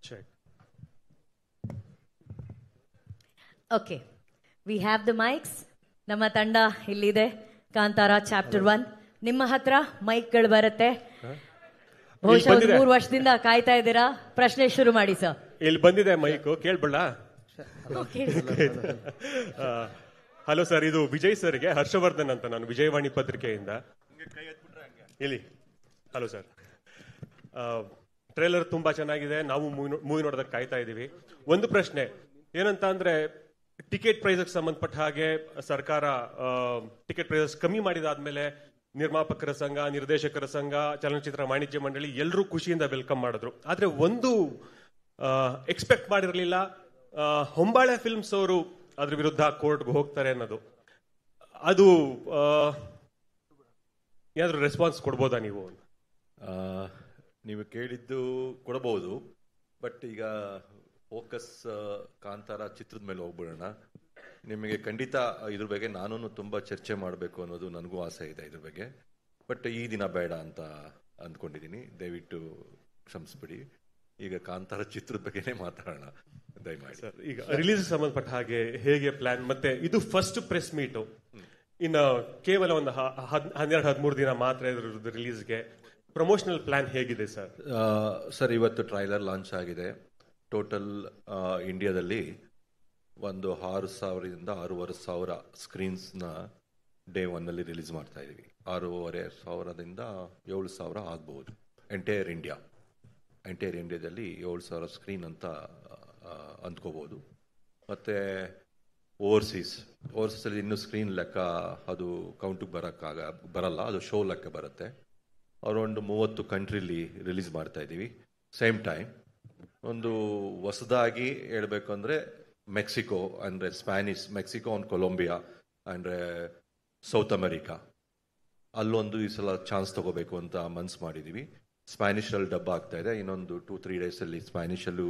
Check. Okay, we have the mics. ನಮ್ಮ ತಂಡ ಇಲ್ಲಿದೆ. ಕಾಂತಾರ ಚಾಪ್ಟರ್ 1 ನಿಮ್ಮ ಹತ್ರ ಮೈಕ್ಗಳು ಬರುತ್ತೆ. ಬಹುಶಃ 3 ವರ್ಷದಿಂದ ಕಾಯ್ತಾ ಇದ್ದೀರಾ. ಪ್ರಶ್ನೆ ಶುರು ಮಾಡಿ ಸರ್. ಇಲ್ಲಿ ಬಂದಿದೆ ಮೈಕ್, ಕೇಳ್ಬಿಡ. ಹಲೋ ಸರ್, ಇದು ವಿಜಯ್ ಸರ್ಗೆ. ಹರ್ಷವರ್ಧನ್ ಅಂತ, ನಾನು ವಿಜಯವಾಣಿ ಪತ್ರಿಕೆಯಿಂದ. ಇಲ್ಲಿ ಹಲೋ ಸರ್. ಟ್ರೇಲರ್ ತುಂಬಾ ಚೆನ್ನಾಗಿದೆ. ನಾವು ಮೂವಿ ನೋಡೋದಕ್ಕೆ ಕಾಯ್ತಾ ಇದೀವಿ. ಒಂದು ಪ್ರಶ್ನೆ ಏನಂತ ಅಂದ್ರೆ, ಟಿಕೆಟ್ ಪ್ರೈಸ್ಗೆ ಸಂಬಂಧಪಟ್ಟ ಹಾಗೆ ಸರ್ಕಾರ ಟಿಕೆಟ್ ಪ್ರೈಸಸ್ ಕಮ್ಮಿ ಮಾಡಿದಾದ್ಮೇಲೆ ನಿರ್ಮಾಪಕರ ಸಂಘ, ನಿರ್ದೇಶಕರ ಸಂಘ, ಚಲನಚಿತ್ರ ವಾಣಿಜ್ಯ ಮಂಡಳಿ ಎಲ್ಲರೂ ಖುಷಿಯಿಂದ ವೆಲ್ಕಮ್ ಮಾಡಿದ್ರು. ಆದ್ರೆ ಒಂದು ಎಕ್ಸ್ಪೆಕ್ಟ್ ಮಾಡಿರಲಿಲ್ಲ, ಹೊಂಬಾಳೆ ಫಿಲ್ಮ್ಸ್ ಅವರು ಅದ್ರ ವಿರುದ್ಧ ಕೋರ್ಟ್ಗೆ ಹೋಗ್ತಾರೆ ಅನ್ನೋದು. ಅದು ಏನಾದ್ರು ರೆಸ್ಪಾನ್ಸ್ ಕೊಡ್ಬೋದಾ ನೀವು? ನೀವು ಕೇಳಿದ್ದು ಕೊಡಬಹುದು, ಬಟ್ ಈಗ ಫೋಕಸ್ ಕಾಂತಾರ ಚಿತ್ರದ ಮೇಲೆ ಹೋಗ್ಬಿಡೋಣ. ನಿಮಗೆ ಖಂಡಿತ ಇದ್ರ ಬಗ್ಗೆ ನಾನು ತುಂಬಾ ಚರ್ಚೆ ಮಾಡಬೇಕು ಅನ್ನೋದು ನನಗೂ ಆಸೆ ಇದೆ ಇದ್ರ ಬಗ್ಗೆ. ಬಟ್ ಈ ದಿನ ಬೇಡ ಅಂತ ಅಂದ್ಕೊಂಡಿದ್ದೀನಿ, ದಯವಿಟ್ಟು ಕ್ಷಮಿಸ್ಬಿಡಿ. ಈಗ ಕಾಂತಾರ ಚಿತ್ರದ ಬಗ್ಗೆನೇ ಮಾತಾಡೋಣ ದಯಮಾಡಿ. ಸರ್, ಈಗ ರಿಲೀಸ್ ಸಂಬಂಧಪಟ್ಟ ಹಾಗೆ ಹೇಗೆ ಪ್ಲಾನ್? ಮತ್ತೆ ಇದು ಫಸ್ಟ್ ಪ್ರೆಸ್ ಮೀಟು, ಇನ್ನು ಕೇವಲ ಒಂದು 12-13 ದಿನ ಮಾತ್ರ ಇದ್ರದ್ದು ರಿಲೀಸ್ಗೆ. ಪ್ರಮೋಷನಲ್ ಪ್ಲಾನ್ ಹೇಗಿದೆ ಸರ್? ಸರ್, ಇವತ್ತು ಟ್ರೈಲರ್ ಲಾಂಚ್ ಆಗಿದೆ. ಟೋಟಲ್ ಇಂಡಿಯಾದಲ್ಲಿ ಒಂದು 6,000ದಿಂದ 6,500 ಸ್ಕ್ರೀನ್ಸ್ನ ಡೇ 1ನಲ್ಲಿ ರಿಲೀಸ್ ಮಾಡ್ತಾ ಇದೀವಿ. 6,500ದಿಂದ 7,000 ಆಗ್ಬಹುದು ಎಂಟೈರ್ ಇಂಡಿಯಾದಲ್ಲಿ 7,000 ಸ್ಕ್ರೀನ್ ಅಂತ ಅಂದ್ಕೋಬಹುದು. ಮತ್ತೆ ಓವರ್ಸೀಸಲ್ಲಿ ಇನ್ನೂ ಸ್ಕ್ರೀನ್ ಲೆಕ್ಕ ಅದು ಕೌಂಟಿಗೆ ಬರಲ್ಲ, ಅದು ಶೋ ಲೆಕ್ಕ ಬರುತ್ತೆ. ಅರೌಂಡ್ 30 ಕಂಟ್ರಿಲಿ ರಿಲೀಸ್ ಮಾಡ್ತಾ ಇದ್ದೀವಿ ಸೇಮ್ ಟೈಮ್. ಒಂದು ಹೊಸದಾಗಿ ಹೇಳ್ಬೇಕು ಅಂದರೆ ಮೆಕ್ಸಿಕೋ ಅಂದರೆ ಮೆಕ್ಸಿಕೋ ಅಂಡ್ ಕೊಲಂಬಿಯಾ ಅಂದರೆ ಸೌತ್ ಅಮೆರಿಕಾ, ಅಲ್ಲೊಂದು ಈ ಸಲ ಚಾನ್ಸ್ ತಗೋಬೇಕು ಅಂತ ಮನ್ಸು ಮಾಡಿದ್ದೀವಿ. ಸ್ಪ್ಯಾನಿಷಲ್ಲಿ ಡಬ್ ಆಗ್ತಾ ಇದೆ. ಇನ್ನೊಂದು 2-3 ಡೇಸಲ್ಲಿ ಸ್ಪ್ಯಾನಿಷಲ್ಲೂ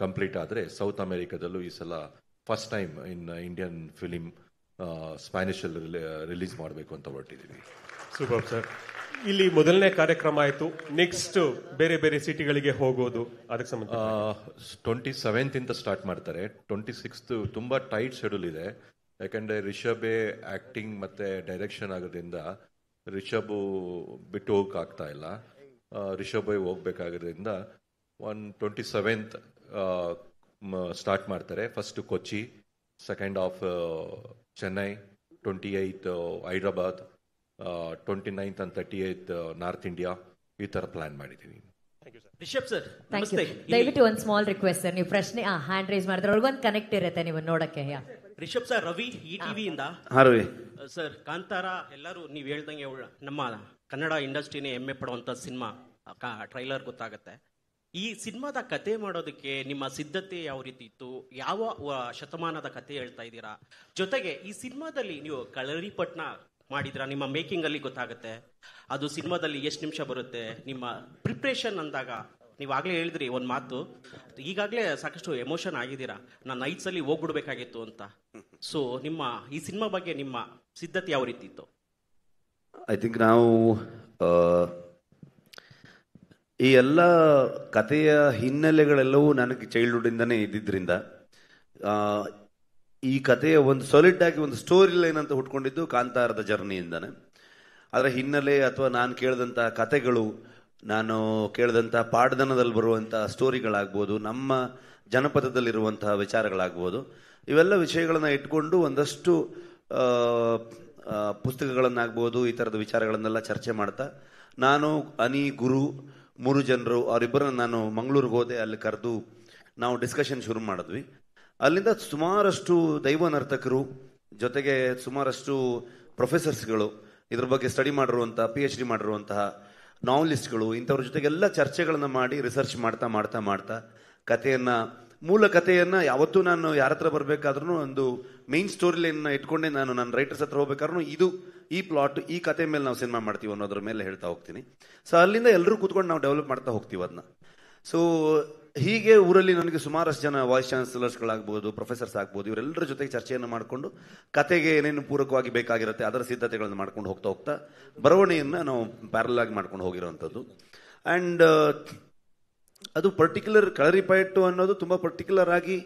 ಕಂಪ್ಲೀಟ್ ಆದರೆ ಸೌತ್ ಅಮೆರಿಕಾದಲ್ಲೂ ಈ ಸಲ first time in Indian film ಸ್ಪ್ಯಾನಿಷಲ್ಲಿ ರಿಲೀಸ್ ಮಾಡಬೇಕು ಅಂತ ಹೊರಟಿದ್ದೀವಿ. Super sir. ಇಲ್ಲಿ ಮೊದಲನೇ ಕಾರ್ಯಕ್ರಮ ಆಯ್ತು, ನೆಕ್ಸ್ಟ್ ಬೇರೆ ಬೇರೆ ಸಿಟಿಗಳಿಗೆ ಹೋಗೋದು ಅದಕ್ಕೆ ಸಂಬಂಧ 27th ಸ್ಟಾರ್ಟ್ ಮಾಡ್ತಾರೆ. 26th ತುಂಬಾ ಟೈಟ್ ಶೆಡ್ಯೂಲ್ ಇದೆ, ಯಾಕಂದ್ರೆ ರಿಷಬೇ ಆಕ್ಟಿಂಗ್ ಮತ್ತೆ ಡೈರೆಕ್ಷನ್ ಆಗೋದ್ರಿಂದ ರಿಷಬ್ ಬಿಟ್ಟು ಹೋಗಕ್ ಆಗ್ತಾ ಇಲ್ಲ. ರಿಷಬೇ ಹೋಗ್ಬೇಕಾಗೋದ್ರಿಂದ 27th ಸ್ಟಾರ್ಟ್ ಮಾಡ್ತಾರೆ. First Kochi, second half Chennai, 28th Hyderabad, 29th and 30th north India, ಈ ತರ ಪ್ಲಾನ್ ಮಾಡಿದ್ದೀವಿ. ರಿಷಬ್ ಸರ್, ದಯವಿಟ್ಟು ಒಂದು ಸ್ಮಾಲ್ ರಿಕ್ವೆಸ್ಟ್ ಸರ್, ನೀವು ಪ್ರಶ್ನೆ ಹ್ಯಾಂಡ್ ರೈಸ್ ಮಾಡಿದ್ರೆ ಅವ್ರಿಗೊಂದು ಕನೆಕ್ಟ್ ಇರುತ್ತೆ ನೀವು ನೋಡಕ್ಕೆ. ರಿಷಬ್ ಸರ್, ರವಿ ಈ ಟಿವಿಯಿಂದ. ರವಿ ಸರ್, ಕಾಂತಾರ ಎಲ್ಲರೂ ನೀವು ಹೇಳ್ದಂಗೆ ನಮ್ಮ ಕನ್ನಡ ಇಂಡಸ್ಟ್ರಿನೇ ಹೆಮ್ಮೆ ಪಡುವಂತ ಸಿನಿಮಾ. ಟ್ರೈಲರ್ ಗೊತ್ತಾಗುತ್ತೆ. ಈ ಸಿನಿಮಾದ ಕತೆ ಮಾಡೋದಕ್ಕೆ ನಿಮ್ಮ ಸಿದ್ಧತೆ ಯಾವ ರೀತಿ ಇತ್ತು? ಯಾವ ಶತಮಾನದ ಕತೆ ಹೇಳ್ತಾ ಇದ್ದೀರಾ? ಜೊತೆಗೆ ಈ ಸಿನಿಮಾದಲ್ಲಿ ನೀವು ಕಳರಿಪಟ್ನ ಮಾಡಿದ್ರ? ನಿಮ್ಮ ಮೇಕಿಂಗ್ ಅಲ್ಲಿ ಗೊತ್ತಾಗುತ್ತೆ. ಅದು ಸಿನಿಮಾದಲ್ಲಿ ಎಷ್ಟು ನಿಮಿಷ ಬರುತ್ತೆ? ನಿಮ್ಮ ಪ್ರಿಪ್ರೇಷನ್ ಅಂದಾಗ ನೀವಾಗಲೇ ಹೇಳಿದ್ರಿ ಒಂದು ಮಾತು, ಈಗಾಗಲೇ ಸಾಕಷ್ಟು ಎಮೋಷನ್ ಆಗಿದ್ದೀರಾ, ನಾನು ನೈಟ್ಸ್ ಅಲ್ಲಿ ಹೋಗ್ಬಿಡ್ಬೇಕಾಗಿತ್ತು ಅಂತ. ಸೊ ನಿಮ್ಮ ಈ ಸಿನಿಮಾ ಬಗ್ಗೆ ನಿಮ್ಮ ಸಿದ್ಧತೆ ಯಾವ ರೀತಿ ಇತ್ತು? ಐ ಥಿಂಕ್ ನಾವು ಈ ಎಲ್ಲ ಕಥೆಯ ಹಿನ್ನೆಲೆಗಳೆಲ್ಲವೂ ನನಗೆ ಚೈಲ್ಡ್ಹುಡ್ಡಿಂದನೇ ಇದ್ದಿದ್ದರಿಂದ ಈ ಕಥೆಯ ಒಂದು ಸಾಲಿಡ್ ಆಗಿ ಒಂದು ಸ್ಟೋರಿ ಲೈನ್ ಅಂತ ಹುಟ್ಕೊಂಡಿದ್ದು ಕಾಂತಾರದ ಜರ್ನಿಯಿಂದಾನೆ. ಅದರ ಹಿನ್ನೆಲೆ ಅಥವಾ ನಾನು ಕೇಳಿದಂತಹ ಕಥೆಗಳು, ನಾನು ಕೇಳಿದಂತಹ ಪಾಡ್ದನದಲ್ಲಿ ಬರುವಂತಹ ಸ್ಟೋರಿಗಳಾಗ್ಬೋದು, ನಮ್ಮ ಜನಪದದಲ್ಲಿರುವಂತಹ ವಿಚಾರಗಳಾಗ್ಬೋದು, ಇವೆಲ್ಲ ವಿಷಯಗಳನ್ನ ಇಟ್ಕೊಂಡು ಒಂದಷ್ಟು ಪುಸ್ತಕಗಳನ್ನಾಗ್ಬೋದು, ಈ ಥರದ ವಿಚಾರಗಳನ್ನೆಲ್ಲ ಚರ್ಚೆ ಮಾಡ್ತಾ ನಾನು, ಅನಿ, ಗುರು 3 ಜನರು ಅವರಿಬ್ಬರನ್ನ ನಾನು ಮಂಗಳೂರಿಗೆ ಹೋದೆ. ಅಲ್ಲಿ ಕರೆದು ನಾವು ಡಿಸ್ಕಷನ್ ಶುರು ಮಾಡಿದ್ವಿ. ಅಲ್ಲಿಂದ ಸುಮಾರಷ್ಟು ದೈವ ನರ್ತಕರು ಜೊತೆಗೆ ಸುಮಾರಷ್ಟು ಪ್ರೊಫೆಸರ್ಸ್ಗಳು, ಇದ್ರ ಬಗ್ಗೆ ಸ್ಟಡಿ ಮಾಡಿರುವಂತಹ PhD ಮಾಡಿರುವಂತಹ ನಾವಲಿಸ್ಟ್ಗಳು, ಇಂಥವ್ರ ಜೊತೆಗೆಲ್ಲ ಚರ್ಚೆಗಳನ್ನ ಮಾಡಿ ರಿಸರ್ಚ್ ಮಾಡ್ತಾ ಮಾಡ್ತಾ ಮಾಡ್ತಾ ಕಥೆಯನ್ನ, ಮೂಲ ಕಥೆಯನ್ನ ಯಾವತ್ತೂ ನಾನು ಯಾರ ಹತ್ರ ಬರಬೇಕಾದ್ರೂ ಒಂದು ಮೇನ್ ಸ್ಟೋರಿ ಲೈನ್ ಇಟ್ಕೊಂಡೆ ನಾನು ನನ್ನ ರೈಟರ್ಸ್ ಹತ್ರ ಹೋಗ್ಬೇಕಾದ್ರೂ ಇದು ಈ ಪ್ಲಾಟ್, ಈ ಕತೆ ಮೇಲೆ ನಾವು ಸಿನಿಮಾ ಮಾಡ್ತೀವಿ ಅನ್ನೋದ್ರ ಮೇಲೆ ಹೇಳ್ತಾ ಹೋಗ್ತೀನಿ. ಸೊ ಅಲ್ಲಿಂದ ಎಲ್ಲರೂ ಕೂತ್ಕೊಂಡು ನಾವು ಡೆವಲಪ್ ಮಾಡ್ತಾ ಹೋಗ್ತೀವಿ ಅದನ್ನ. ಸೊ ಹೀಗೆ ಊರಲ್ಲಿ ನನಗೆ ಸುಮಾರಷ್ಟು ಜನ ವಾಯ್ಸ್ ಚಾನ್ಸಲರ್ಸ್ಗಳಾಗ್ಬೋದು, ಪ್ರೊಫೆಸರ್ಸ್ ಆಗ್ಬೋದು, ಇವರೆಲ್ಲರ ಜೊತೆಗೆ ಚರ್ಚೆಯನ್ನು ಮಾಡಿಕೊಂಡು ಕತೆಗೆ ಏನೇನು ಪೂರಕವಾಗಿ ಬೇಕಾಗಿರುತ್ತೆ ಅದರ ಸಿದ್ಧತೆಗಳನ್ನು ಮಾಡ್ಕೊಂಡು ಹೋಗ್ತಾ ಹೋಗ್ತಾ ಬರವಣಿಗೆಯನ್ನು ನಾವು ಪ್ಯಾರಲ್ ಆಗಿ ಮಾಡ್ಕೊಂಡು ಹೋಗಿರೋವಂಥದ್ದು. ಆ್ಯಂಡ್ ಅದು ಪರ್ಟಿಕ್ಯುಲರ್ ಕಲರಿಪಯಟ್ಟು ಅನ್ನೋದು ತುಂಬ ಪರ್ಟಿಕ್ಯುಲರ್ ಆಗಿ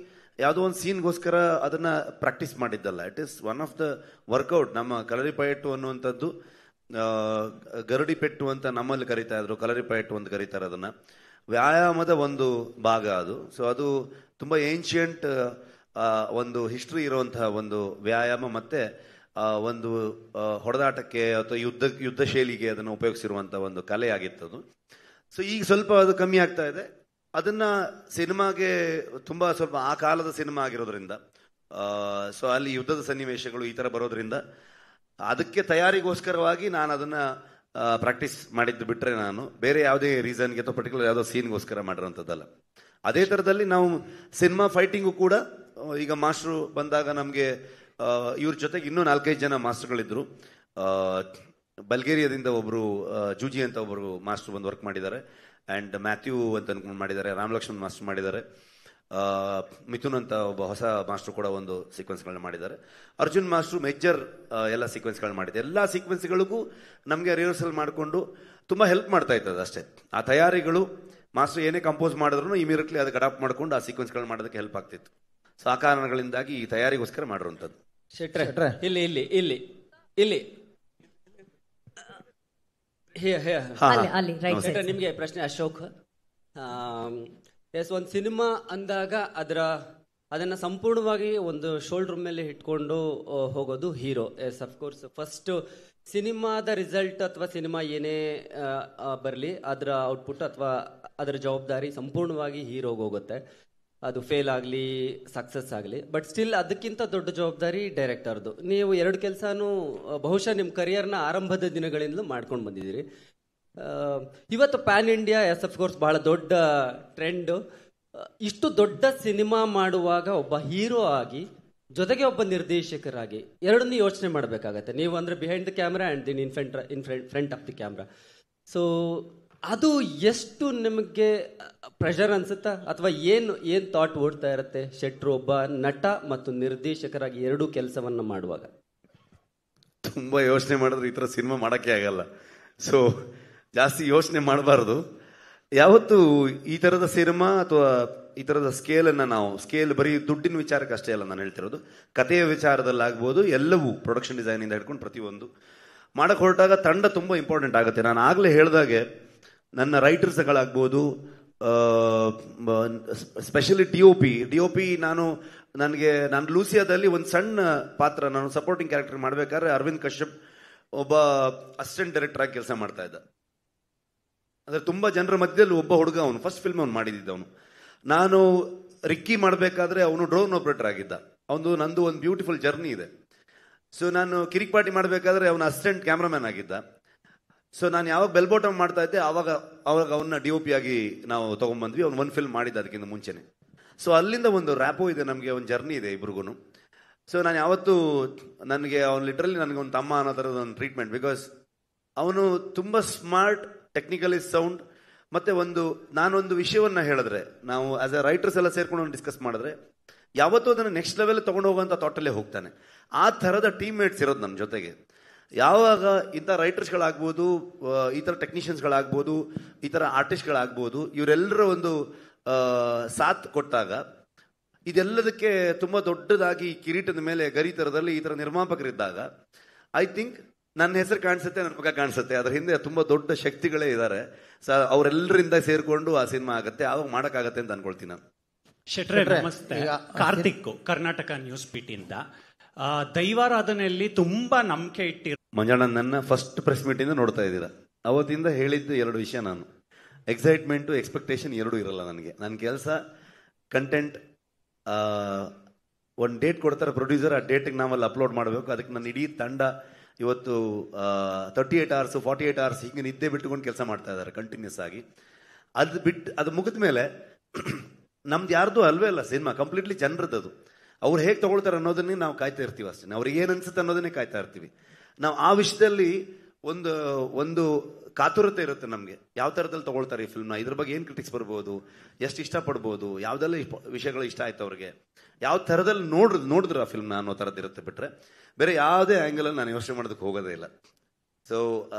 ಯಾವುದೋ ಒಂದು ಸೀನ್ಗೋಸ್ಕರ ಅದನ್ನ ಪ್ರಾಕ್ಟೀಸ್ ಮಾಡಿದ್ದಲ್ಲ. It is one of the workout. ನಮ್ಮ ಕಲರಿಪಯಟ್ಟು ಅನ್ನುವಂಥದ್ದು ಗರಡಿ ಪೆಟ್ಟು ಅಂತ ನಮ್ಮಲ್ಲಿ ಕರೀತಾ ಇದ್ರು, ಕಲರಿಪಯಟ್ಟು ಅಂತ ಕರೀತಾರೆ ಅದನ್ನ. ವ್ಯಾಯಾಮದ ಒಂದು ಭಾಗ ಅದು. ಸೊ ಅದು ತುಂಬ ಏನ್ಷಿಯಂಟ್ ಒಂದು ಹಿಸ್ಟ್ರಿ ಇರುವಂತಹ ಒಂದು ವ್ಯಾಯಾಮ, ಮತ್ತೆ ಒಂದು ಹೊಡೆದಾಟಕ್ಕೆ ಅಥವಾ ಯುದ್ಧ ಶೈಲಿಗೆ ಅದನ್ನು ಉಪಯೋಗಿಸಿರುವಂತಹ ಒಂದು ಕಲೆ ಆಗಿತ್ತದು. ಸೊ ಈಗ ಸ್ವಲ್ಪ ಅದು ಕಮ್ಮಿ ಆಗ್ತಾ ಇದೆ. ಅದನ್ನ ಸಿನಿಮಾಗೆ ತುಂಬಾ ಸ್ವಲ್ಪ ಆ ಕಾಲದ ಸಿನಿಮಾ ಆಗಿರೋದ್ರಿಂದ, ಸೊ ಅಲ್ಲಿ ಯುದ್ಧದ ಸನ್ನಿವೇಶಗಳು ಈ ತರ ಬರೋದ್ರಿಂದ ಅದಕ್ಕೆ ತಯಾರಿಗೋಸ್ಕರವಾಗಿ ನಾನು ಅದನ್ನ ಪ್ರಾಕ್ಟೀಸ್ ಮಾಡಿದ್ದು ಬಿಟ್ರೆ, ನಾನು ಬೇರೆ ಯಾವುದೇ ರೀಸನ್ಗೆ ಅಥವಾ ಪರ್ಟಿಕ್ಯುಲರ್ ಯಾವುದೋ ಸೀನ್ಗೋಸ್ಕರ ಮಾಡಿರೋಂಥದ್ದಲ್ಲ. ಅದೇ ಥರದಲ್ಲಿ ನಾವು ಸಿನಿಮಾ ಫೈಟಿಂಗು ಕೂಡ ಈಗ ಮಾಸ್ಟ್ರು ಬಂದಾಗ ನಮಗೆ ಇವ್ರ ಜೊತೆಗೆ ಇನ್ನೂ 4-5 ಜನ ಮಾಸ್ಟರ್ಗಳಿದ್ರು. ಬಲ್ಗೇರಿಯಾದಿಂದ ಒಬ್ರು ಜೂಜಿ ಅಂತ ಒಬ್ರು ಮಾಸ್ಟರ್ ಬಂದು ವರ್ಕ್ ಮಾಡಿದ್ದಾರೆ, ಆ್ಯಂಡ್ ಮ್ಯಾಥ್ಯೂ ಅಂತ ಅನ್ಕೊಂಡು ಮಾಡಿದ್ದಾರೆ, ರಾಮ್ ಲಕ್ಷ್ಮಣ್ ಮಾಸ್ಟರ್ ಮಾಡಿದ್ದಾರೆ, ಮಿಥುನ್ ಅಂತ ಒಬ್ಬ ಹೊಸ ಮಾಸ್ಟರ್ ಕೂಡ ಒಂದು ಸೀಕ್ವೆನ್ಸ್ಗಳನ್ನ ಮಾಡಿದ್ದಾರೆ, ಅರ್ಜುನ್ ಮಾಸ್ಟ್ರು ಮೇಜರ್ ಎಲ್ಲ ಸೀಕ್ವೆನ್ಸ್ಗಳನ್ನ ಮಾಡಿದ್ದಾರೆ. ಎಲ್ಲ ಸೀಕ್ವೆನ್ಸ್ಗಳಿಗೂ ನಮಗೆ ರಿಹರ್ಸಲ್ ಮಾಡಿಕೊಂಡು ತುಂಬ ಹೆಲ್ಪ್ ಮಾಡ್ತಾ ಇರ್ತದೆ ಅಷ್ಟೇ. ಆ ತಯಾರಿಗಳು ಮಾಸ್ಟರ್ ಏನೇ ಕಂಪೋಸ್ ಮಾಡಿದ್ರು ಇಮಿಡಿಯೇಟ್ಲಿ ಅದಕ್ಕೆ ಅಡಾಪ್ಟ್ ಮಾಡ್ಕೊಂಡು ಆ ಸೀಕ್ವೆನ್ಸ್ಗಳನ್ನ ಮಾಡೋದಕ್ಕೆ ಹೆಲ್ಪ್ ಆಗ್ತಿತ್ತು. ಸೊ ಆ ಕಾರಣಗಳಿಂದಾಗಿ ಈ ತಯಾರಿಗೋಸ್ಕರ ಮಾಡಿರುವಂಥದ್ದು. ಶೆಟ್ರೆ ಇಲ್ಲಿ ಇಲ್ಲಿ ಇಲ್ಲಿ ಇಲ್ಲಿ ಶೆಟ್ರೆ, ನಿಮ್ಗೆ ಪ್ರಶ್ನೆ. ಅಶೋಕ್, ಎಸ್, ಒಂದು ಸಿನಿಮಾ ಅಂದಾಗ ಅದನ್ನ ಸಂಪೂರ್ಣವಾಗಿ ಒಂದು ಶೋಲ್ಡರ್ ಮೇಲೆ ಇಟ್ಕೊಂಡು ಹೋಗೋದು ಹೀರೋ. ಎಸ್, ಅಫ್ಕೋರ್ಸ್ ಫಸ್ಟ್ ಸಿನಿಮಾದ ರಿಸಲ್ಟ್ ಅಥವಾ ಸಿನಿಮಾ ಏನೇ ಬರಲಿ ಅದರ ಔಟ್ಪುಟ್ ಅಥವಾ ಅದರ ಜವಾಬ್ದಾರಿ ಸಂಪೂರ್ಣವಾಗಿ ಹೀರೋಗೆ ಹೋಗುತ್ತೆ. ಅದು ಫೇಲ್ ಆಗಲಿ ಸಕ್ಸಸ್ ಆಗಲಿ, ಬಟ್ ಸ್ಟಿಲ್ ಅದಕ್ಕಿಂತ ದೊಡ್ಡ ಜವಾಬ್ದಾರಿ ಡೈರೆಕ್ಟರ್ದು. ನೀವು 2 ಕೆಲಸನೂ ಬಹುಶಃ ನಿಮ್ಮ ಕರಿಯರ್ನ ಆರಂಭದ ದಿನಗಳಿಂದಲೂ ಮಾಡ್ಕೊಂಡು ಬಂದಿದ್ದೀರಿ. ಇವತ್ತು ಪ್ಯಾನ್ ಇಂಡಿಯಾ ಎಸ್ ಅಫ್ಕೋರ್ಸ್ ಬಹಳ ದೊಡ್ಡ ಟ್ರೆಂಡ್. ಇಷ್ಟು ದೊಡ್ಡ ಸಿನಿಮಾ ಮಾಡುವಾಗ ಒಬ್ಬ ಹೀರೋ ಆಗಿ ಜೊತೆಗೆ ಒಬ್ಬ ನಿರ್ದೇಶಕರಾಗಿ ಎರಡನ್ನೂ ಯೋಚನೆ ಮಾಡಬೇಕಾಗತ್ತೆ. ನೀವು ಅಂದ್ರೆ ಬಿಹೈಂಡ್ ದ ಕ್ಯಾಮ್ರಾ ಆ್ಯಂಡ್ ದಿನ್ in front of the camera. So ಅದು ಎಷ್ಟು ನಿಮಗೆ ಪ್ರೆಷರ್ ಅನ್ಸುತ್ತಾ, ಅಥವಾ ಏನು ಥಾಟ್ ಓಡ್ತಾ ಇರುತ್ತೆ ಶೆಟ್ರು ಒಬ್ಬ ನಟ ಮತ್ತು ನಿರ್ದೇಶಕರಾಗಿ ಎರಡೂ ಕೆಲಸವನ್ನ ಮಾಡುವಾಗ? ತುಂಬಾ ಯೋಚನೆ ಮಾಡಿದ್ರೆ ಈ ಥರ ಸಿನಿಮಾ ಮಾಡೋಕ್ಕೆ ಆಗಲ್ಲ. ಸೊ ಜಾಸ್ತಿ ಯೋಚನೆ ಮಾಡಬಾರ್ದು. ಯಾವತ್ತು ಈ ಥರದ ಸಿನಿಮಾ ಅಥವಾ ಈ ಥರದ ಸ್ಕೇಲನ್ನು ನಾವು ಬರೀ ದುಡ್ಡಿನ ವಿಚಾರಕ್ಕೆ ಅಷ್ಟೇ ಅಲ್ಲ ನಾನು ಹೇಳ್ತಿರೋದು, ಕಥೆಯ ವಿಚಾರದಲ್ಲಾಗ್ಬೋದು, ಎಲ್ಲವೂ ಪ್ರೊಡಕ್ಷನ್ ಡಿಸೈನಿಂದ ಹಿಡ್ಕೊಂಡು ಪ್ರತಿಯೊಂದು ಮಾಡಕ್ಕೆ ಹೊರಟಾಗ ತಂಡ ತುಂಬ ಇಂಪಾರ್ಟೆಂಟ್ ಆಗುತ್ತೆ. ನಾನು ಆಗಲೇ ಹೇಳಿದಾಗೆ ನನ್ನ ರೈಟರ್ಸ್ಗಳಾಗ್ಬೋದು, ಸ್ಪೆಷಲಿ ಡಿ.ಒ.ಪಿ ನಾನು ಲೂಸಿಯಾದಲ್ಲಿ ಒಂದು ಸಣ್ಣ ಪಾತ್ರ, ನಾನು ಸಪೋರ್ಟಿಂಗ್ ಕ್ಯಾರೆಕ್ಟರ್ ಮಾಡಬೇಕಾದ್ರೆ ಅರವಿಂದ್ ಕಶ್ಯಪ್ ಒಬ್ಬ ಅಸಿಸ್ಟೆಂಟ್ ಡೈರೆಕ್ಟರ್ ಆಗಿ ಕೆಲಸ ಮಾಡ್ತಾ ಇದ್ದ. ಅಂದರೆ ತುಂಬ ಜನರ ಮಧ್ಯದಲ್ಲಿ ಒಬ್ಬ ಹುಡುಗ, ಅವನು ಫಸ್ಟ್ ಫಿಲ್ಮ್ ಅವ್ನು ಮಾಡಿದ್ದ. ನಾನು ರಿಕ್ಕಿ ಮಾಡಬೇಕಾದ್ರೆ ಅವನು ಡ್ರೋನ್ ಆಪರೇಟರ್ ಆಗಿದ್ದ. ನಂದು ಒಂದು ಬ್ಯೂಟಿಫುಲ್ ಜರ್ನಿ ಇದೆ. ಸೊ ನಾನು ಕಿರಿಕ್ ಪಾರ್ಟಿ ಮಾಡಬೇಕಾದ್ರೆ ಅವನ ಅಸಿಸ್ಟೆಂಟ್ ಕ್ಯಾಮ್ರಾಮ್ಯಾನ್ ಆಗಿದ್ದ. ಸೊ ನಾನು ಯಾವಾಗ ಬೆಲ್ ಬಾಟಮ್ ಮಾಡ್ತಾ ಇದ್ದೆ ಆವಾಗ ಅವನ್ನ ಡಿ.ಒ.ಪಿ ಆಗಿ ನಾವು ತೊಗೊಂಡ್ಬಂದ್ವಿ. ಅವ್ನು ಒಂದು ಫಿಲ್ಮ್ ಮಾಡಿದ್ದ ಅದಕ್ಕಿಂತ ಮುಂಚೆನೆ. ಸೊ ಅಲ್ಲಿಂದ ಒಂದು ರ್ಯಾಪೋ ಇದೆ, ನಮಗೆ ಒಂದು ಜರ್ನಿ ಇದೆ ಇಬ್ರಿಗೂ. ಸೊ ನಾನು ಯಾವತ್ತೂ ಅವನು ಲಿಟ್ರಲಿ ನನಗೆ ಒಂದು ತಮ್ಮ ಅನ್ನೋ ಥರದ ಒಂದು ಟ್ರೀಟ್ಮೆಂಟ್. ಬಿಕಾಸ್ ಅವನು ತುಂಬ ಸ್ಮಾರ್ಟ್, ಟೆಕ್ನಿಕಲಿ ಸೌಂಡ್, ಮತ್ತೆ ನಾನೊಂದು ವಿಷಯವನ್ನ ಹೇಳಿದ್ರೆ, ನಾವು ಆಸ್ ಎ ರೈಟರ್ಸ್ ಎಲ್ಲ ಸೇರ್ಕೊಂಡು ಡಿಸ್ಕಸ್ ಮಾಡಿದ್ರೆ ಯಾವತ್ತೂ ಅದನ್ನು ನೆಕ್ಸ್ಟ್ ಲೆವೆಲ್ ತೊಗೊಂಡು ಹೋಗುವಂಥ ಥಾಟಲ್ಲೇ ಹೋಗ್ತಾನೆ. ಆ ಥರದ ಟೀಮ್ ಮೇಟ್ಸ್ ಇರೋದು ನಮ್ಮ ಜೊತೆಗೆ. ಯಾವಾಗ ಇಂಥ ರೈಟರ್ಸ್ಗಳಾಗ್ಬೋದು, ಈ ಥರ ಟೆಕ್ನಿಷಿಯನ್ಸ್ಗಳಾಗ್ಬೋದು, ಈ ಥರ ಆರ್ಟಿಸ್ಟ್ಗಳಾಗ್ಬೋದು, ಇವರೆಲ್ಲರ ಒಂದು ಸಾಥ್ ಕೊಟ್ಟಾಗ ಇದೆಲ್ಲದಕ್ಕೆ ತುಂಬ ದೊಡ್ಡದಾಗಿ ಕಿರೀಟದ ಮೇಲೆ ಗರಿ ಥರದಲ್ಲಿ ಈ ಥರ ನಿರ್ಮಾಪಕರಿದ್ದಾಗ ಐ ಥಿಂಕ್ ನನ್ನ ಹೆಸರು ಕಾಣಿಸುತ್ತೆ, ನನ್ನ ಮುಖ ಕಾಣಿಸುತ್ತೆ, ಅದ್ರ ಹಿಂದೆ ತುಂಬಾ ದೊಡ್ಡ ಶಕ್ತಿಗಳೇ ಇದ್ದಾರೆ. ಅವರೆಲ್ಲರಿಂದ ಸೇರ್ಕೊಂಡು ಆ ಸಿನಿಮಾ ಆಗತ್ತೆ, ಆವಾಗ ಮಾಡಕ್ಕಾಗತ್ತೆ ಅಂತ ಅನ್ಕೊಳ್ತೀನಿ ನಾನು. ಶೆಟ್ರೆ ನಮಸ್ತೆ. ಕಾರ್ತಿಕ್, ಕರ್ನಾಟಕ ನ್ಯೂಸ್ ಪೀಟಿಂದ. ದೈವಾರಾಧನೆಯಲ್ಲಿ ತುಂಬಾ ನಂಬಿಕೆ ಇಟ್ಟಿರೋ ಮಂಜಣ್ಣ, ನನ್ನ ಫಸ್ಟ್ ಪ್ರೆಸ್ ಮೀಟ್ ಇಂದ ನೋಡ್ತಾ ಇದ್ದೀರಾ. ಅವತ್ತಿಂದ ಹೇಳಿದ್ದು 2 ವಿಷಯ. ನಾನು ಎಕ್ಸೈಟ್ಮೆಂಟು, ಎಕ್ಸ್ಪೆಕ್ಟೇಷನ್ ಎರಡೂ ಇರಲ್ಲ ನನಗೆ. ನನ್ನ ಕೆಲಸ ಕಂಟೆಂಟ್, ಒಂದು ಡೇಟ್ ಕೊಡ್ತಾರೆ ಪ್ರೊಡ್ಯೂಸರ್, ಆ ಡೇಟಿಗೆ ನಾವಲ್ಲಿ ಅಪ್ಲೋಡ್ ಮಾಡಬೇಕು. ಅದಕ್ಕೆ ನನ್ನ ಇಡೀ ತಂಡ ಇವತ್ತು 38 hours 48 hours ಹಿಂಗೆ ನಿದ್ದೆ ಬಿಟ್ಟುಕೊಂಡು ಕೆಲಸ ಮಾಡ್ತಾ ಇದ್ದಾರೆ ಕಂಟಿನ್ಯೂಸ್ ಆಗಿ. ಅದು ಮುಗಿದ ಮೇಲೆ ನಮ್ದು ಯಾರ್ದು ಅಲ್ವೇ ಅಲ್ಲ ಸಿನಿಮಾ, ಕಂಪ್ಲೀಟ್ಲಿ ಜನರದ್ದು. ಅವ್ರು ಹೇಗೆ ತಗೊಳ್ತಾರೆ ಅನ್ನೋದನ್ನೇ ನಾವು ಕಾಯ್ತಾ ಇರ್ತೀವಿ ಅಷ್ಟೇ. ಅವ್ರಿಗೆ ಏನು ಅನ್ಸುತ್ತೆ ಅನ್ನೋದನ್ನೇ ಕಾಯ್ತಾ ಇರ್ತೀವಿ ನಾವು. ಆ ವಿಷಯದಲ್ಲಿ ಒಂದು ಕಾತುರತೆ ಇರುತ್ತೆ ನಮಗೆ. ಯಾವ ಥರದಲ್ಲಿ ತಗೊಳ್ತಾರೆ ಈ ಫಿಲ್ಮ್ನ, ಇದ್ರ ಬಗ್ಗೆ ಏನು ಕ್ರಿಟಿಕ್ಸ್ ಬರ್ಬೋದು, ಎಷ್ಟು ಇಷ್ಟಪಡ್ಬೋದು, ಯಾವುದೆಲ್ಲ ವಿಷಯಗಳು ಇಷ್ಟ ಆಯ್ತು ಅವ್ರಿಗೆ, ಯಾವ ಥರದಲ್ಲಿ ನೋಡಿದ್ರು ಆ ಫಿಲ್ಮ್ನ ಅನ್ನೋ ಥರದ್ದು ಇರುತ್ತೆ. ಬಿಟ್ಟರೆ ಬೇರೆ ಯಾವುದೇ ಆ್ಯಂಗಲಲ್ಲಿ ನಾನು ಯೋಚನೆ ಮಾಡೋದಕ್ಕೆ ಹೋಗೋದೇ ಇಲ್ಲ. ಸೊ